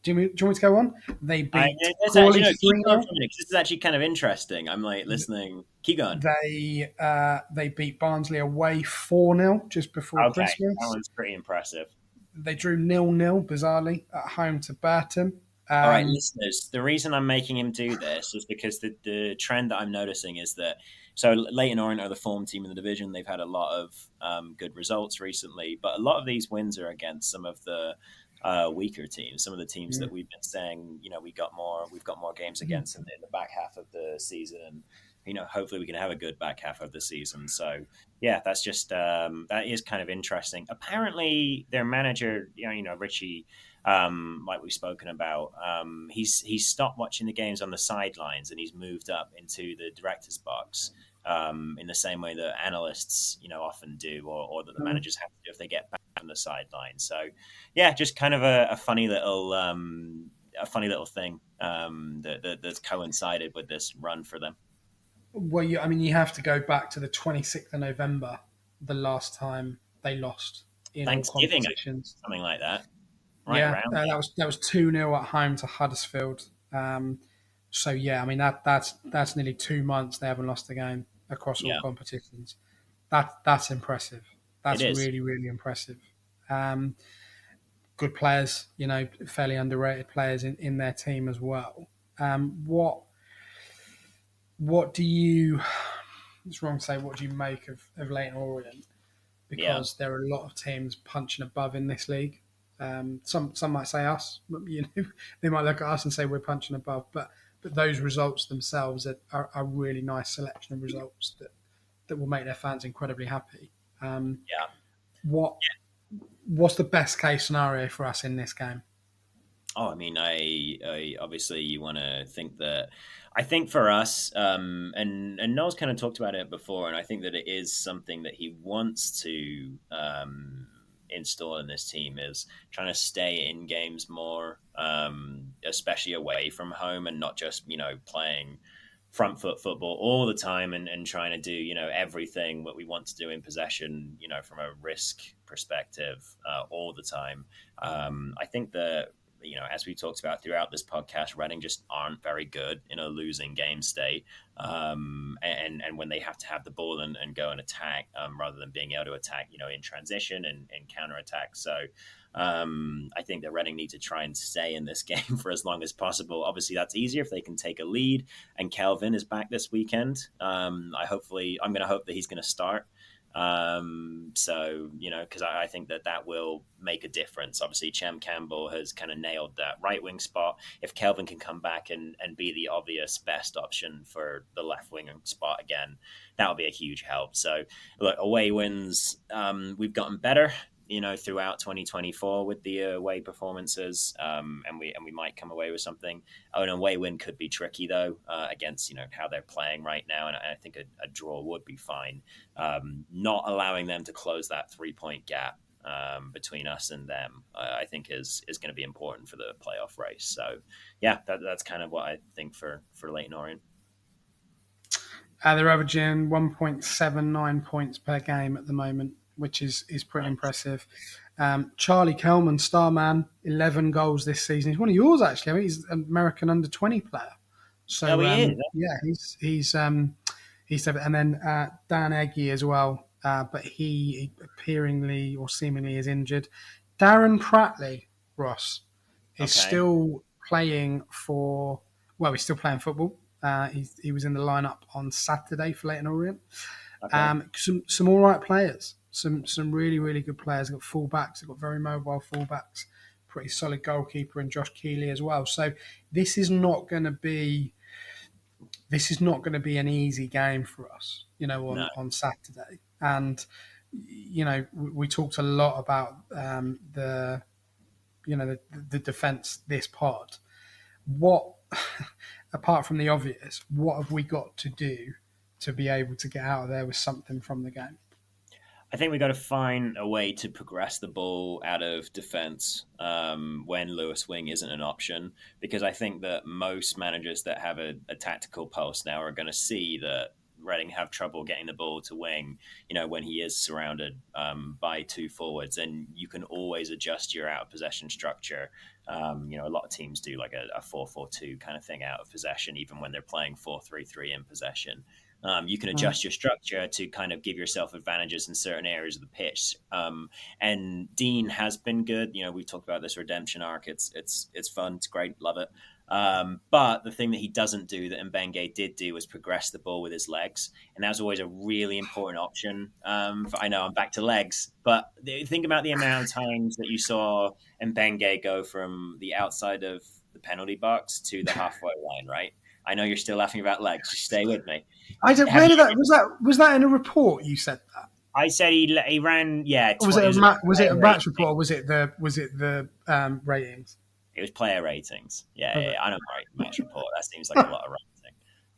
Do you want me to go on? They beat Crawley 3-0. This is actually kind of interesting. I'm like listening. Keep going. They beat Barnsley away 4-0 just before Christmas. That one's pretty impressive. They drew 0-0, bizarrely, at home to Burton. All right, listeners, the reason I'm making him do this is because the trend that I'm noticing is that, so Leyton Orient are the form team in the division. They've had a lot of good results recently, but a lot of these wins are against some of the weaker teams, some of the teams that we've been saying, we've got more games against in the back half of the season. Hopefully we can have a good back half of the season. So yeah, that's just, that is kind of interesting. Apparently their manager, Richie, like we've spoken about, he's stopped watching the games on the sidelines and he's moved up into the director's box, in the same way that analysts, often do, or that the managers have to do if they get back on the sidelines. So yeah, just kind of a funny little thing that's coincided with this run for them. Well, you have to go back to the 26th of November, the last time they lost in Thanksgiving, all competitions. Something like that. That was 2-0 at home to Huddersfield. So yeah, I mean that's nearly 2 months they haven't lost a game across all competitions. That's impressive. That's really, really impressive. Good players, fairly underrated players in their team as well. What do you? It's wrong to say. What do you make of Leyton Orient? Because there are a lot of teams punching above in this league. Some might say us. They might look at us and say we're punching above. But those results themselves are a really nice selection of results that will make their fans incredibly happy. What's the best case scenario for us in this game? Oh, I mean, I obviously you want to think that. I think for us, and Noel's kind of talked about it before, and I think that it is something that he wants to install in this team is trying to stay in games more, especially away from home, and not just playing front foot football all the time and trying to do everything what we want to do in possession from a risk perspective all the time. I think that as we talked about throughout this podcast, Reading just aren't very good in a losing game state. And when they have to have the ball and go and attack, rather than being able to attack, in transition and counter attack. So I think that Reading need to try and stay in this game for as long as possible. Obviously, that's easier if they can take a lead. And Kelvin is back this weekend. I'm going to hope that he's going to start. So, because I think that will make a difference. Obviously, Chem Campbell has kind of nailed that right wing spot. If Kelvin can come back and be the obvious best option for the left wing spot again, that will be a huge help. So, look, away wins, we've gotten better, throughout 2024 with the away performances, and we might come away with something. An away win could be tricky though, against how they're playing right now, and I think a draw would be fine. Not allowing them to close that 3-point gap between us and them, I think is going to be important for the playoff race. So yeah, that's kind of what I think for Leyton Orient. They're averaging 1.79 points per game at the moment, which is pretty impressive. Charlie Kelman, star man, 11 goals this season. He's one of yours, actually. I mean, he's an American under-20 player. So, yeah, he's and then Dan Eggy as well, but he appearingly or seemingly is injured. Darren Pratley, Ross, is still playing for. Well, he's still playing football. He was in the lineup on Saturday for Leyton Orient. Some all right players, some really, really good players. They've got fullbacks, they've got very mobile fullbacks, pretty solid goalkeeper in Josh Keeley as well. So this is not going to be an easy game for us, on Saturday. And we talked a lot about the defence this pod. What apart from the obvious, what have we got to do to be able to get out of there with something from the game? I think we got to find a way to progress the ball out of defence when Lewis Wing isn't an option, because I think that most managers that have a tactical pulse now are going to see that Reading have trouble getting the ball to Wing, when he is surrounded by two forwards, and you can always adjust your out of possession structure. A lot of teams do like a 4-4-2 kind of thing out of possession, even when they're playing 4-3-3 in possession. You can adjust your structure to kind of give yourself advantages in certain areas of the pitch. And Dean has been good. We've talked about this redemption arc. It's fun. It's great. Love it. But the thing that he doesn't do that Mbenge did do was progress the ball with his legs. And that was always a really important option. I know I'm back to legs, but think about the amount of times that you saw Mbenge go from the outside of the penalty box to the halfway line, right? I know you're still laughing about legs. Just stay with me. Where did that was that in a report? You said that. I said he ran. Yeah. Was it a match report? Or was it the ratings? It was player ratings. Yeah, I don't write match report. That seems like a lot of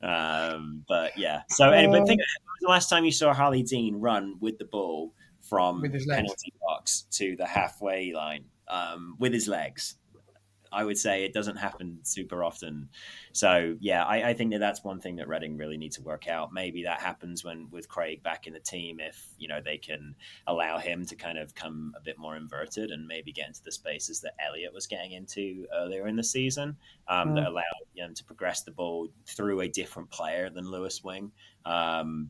writing. But yeah. So anyway, think the last time you saw Harley Dean run with the ball from penalty box to the halfway line with his legs. I would say it doesn't happen super often. So, yeah, I think that's one thing that Reading really need to work out. Maybe that happens with Craig back in the team, if, they can allow him to kind of come a bit more inverted and maybe get into the spaces that Elliott was getting into earlier in the season, that allow him to progress the ball through a different player than Lewis Wing.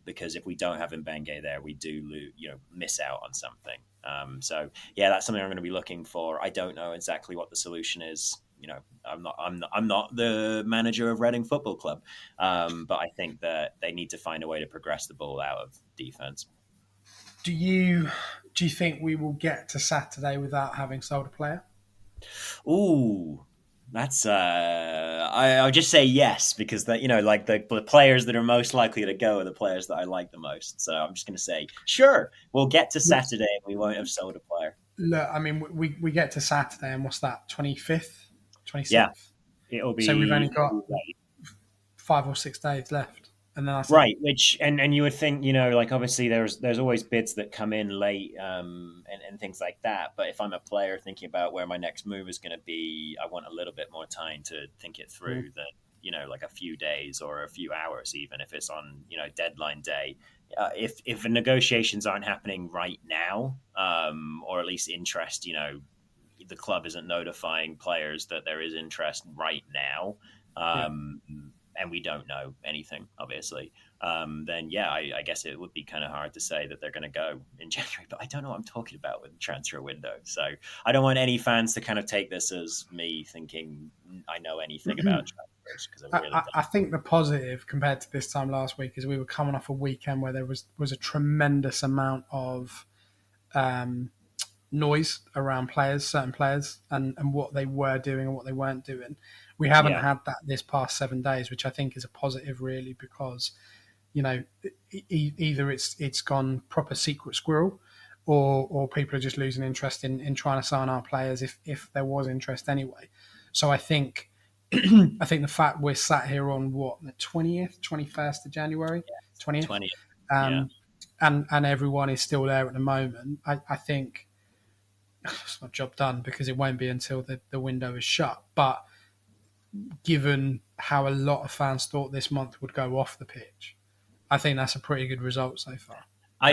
Because if we don't have Mbenge there, we do miss out on something. So yeah, that's something I'm going to be looking for. I don't know exactly what the solution is. I'm not the manager of Reading Football Club, but I think that they need to find a way to progress the ball out of defense. Do you think we will get to Saturday without having sold a player? Ooh. That's I'll just say yes, because that like the players that are most likely to go are the players that I like the most. So I'm just going to say sure. We'll get to Saturday and we won't have sold a player. Look, I mean, we get to Saturday and what's that? 25th, 26th. Yeah, it'll be. So we've only got 5 or 6 days left. And then right, which and you would think, like obviously there's always bids that come in late and things like that. But if I'm a player thinking about where my next move is going to be, I want a little bit more time to think it through than like a few days or a few hours, even if it's on deadline day. If the negotiations aren't happening right now, or at least interest, the club isn't notifying players that there is interest right now. And we don't know anything, obviously, then, yeah, I guess it would be kind of hard to say that they're going to go in January. But I don't know what I'm talking about with the transfer window. So I don't want any fans to kind of take this as me thinking I know anything about transfer because I really don't. I think the positive compared to this time last week is we were coming off a weekend where there was a tremendous amount of noise around certain players, and what they were doing and what they weren't doing. We haven't had that this past 7 days, which I think is a positive, really, because either it's gone proper secret squirrel, or people are just losing interest in trying to sign our players if there was interest anyway. So I think I think the fact we're sat here on the 20th, 21st of January, 20th, and everyone is still there at the moment, I think it's not job done, because it won't be until the window is shut. But given how a lot of fans thought this month would go off the pitch, I think that's a pretty good result so far. I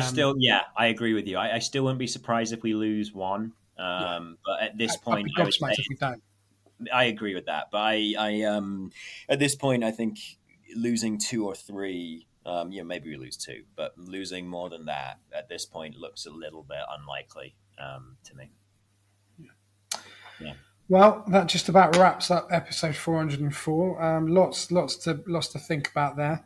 agree with you. I still wouldn't be surprised if we lose one. But at this point, I'd be gobsmacked if we don't. I agree with that. But I at this point, I think losing 2 or 3, maybe we lose 2, but losing more than that at this point looks a little bit unlikely to me. Yeah. Well, that just about wraps up episode 404. Lots to think about there.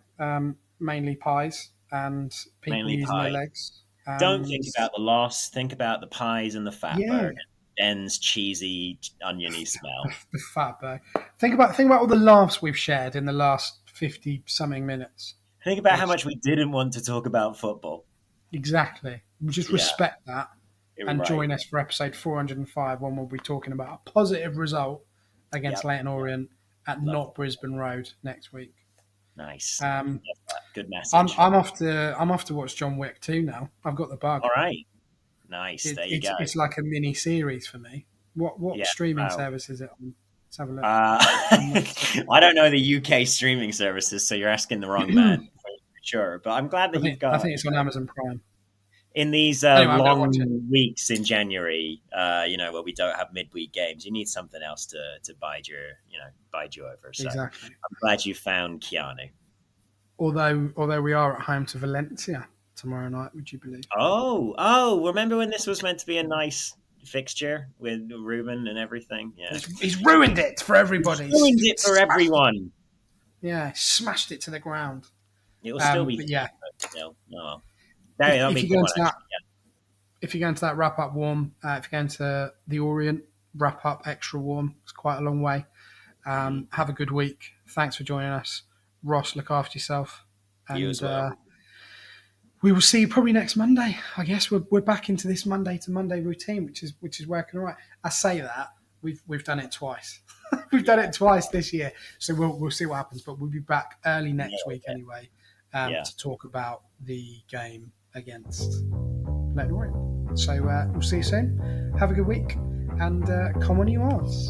Mainly pies and people using their legs. Don't think about the loss. Think about the pies and the fat burger. Ben's cheesy, oniony smell. The fat burger. Think about all the laughs we've shared in the last 50-something minutes. Think about how much we didn't want to talk about football. Exactly. We just respect that. And join us for episode 405, when we'll be talking about a positive result against Leyton Orient at Not Brisbane Road next week. Nice. Good message. I'm off to watch John Wick 2 now. I've got the bug. All right. Nice. There you go. It's like a mini series for me. What streaming service is it on? Let's have a look. I don't know the UK streaming services, so you're asking the wrong man for sure. But I'm glad that you've got. I think it's on Amazon Prime. In these long weeks in January, where we don't have midweek games, you need something else to bide you over. So exactly. I'm glad you found Keanu. Although we are at home to Valencia tomorrow night, would you believe? Oh! Remember when this was meant to be a nice fixture with Ruben and everything? Yeah, he's ruined it for everybody. He's ruined it for everyone. Yeah, smashed it to the ground. It will still be. Yeah. Still, well. If you go into that wrap-up warm, if you go into the Orient wrap-up extra warm, it's quite a long way. Have a good week. Thanks for joining us. Ross, look after yourself. And you as well. We will see you probably next Monday. I guess we're back into this Monday to Monday routine, which is working all right. I say that. We've done it twice. We've done it twice this year. So we'll see what happens. But we'll be back early next week anyway to talk about the game against Leyton Orient. So we'll see you soon. Have a good week, and come on you Ars.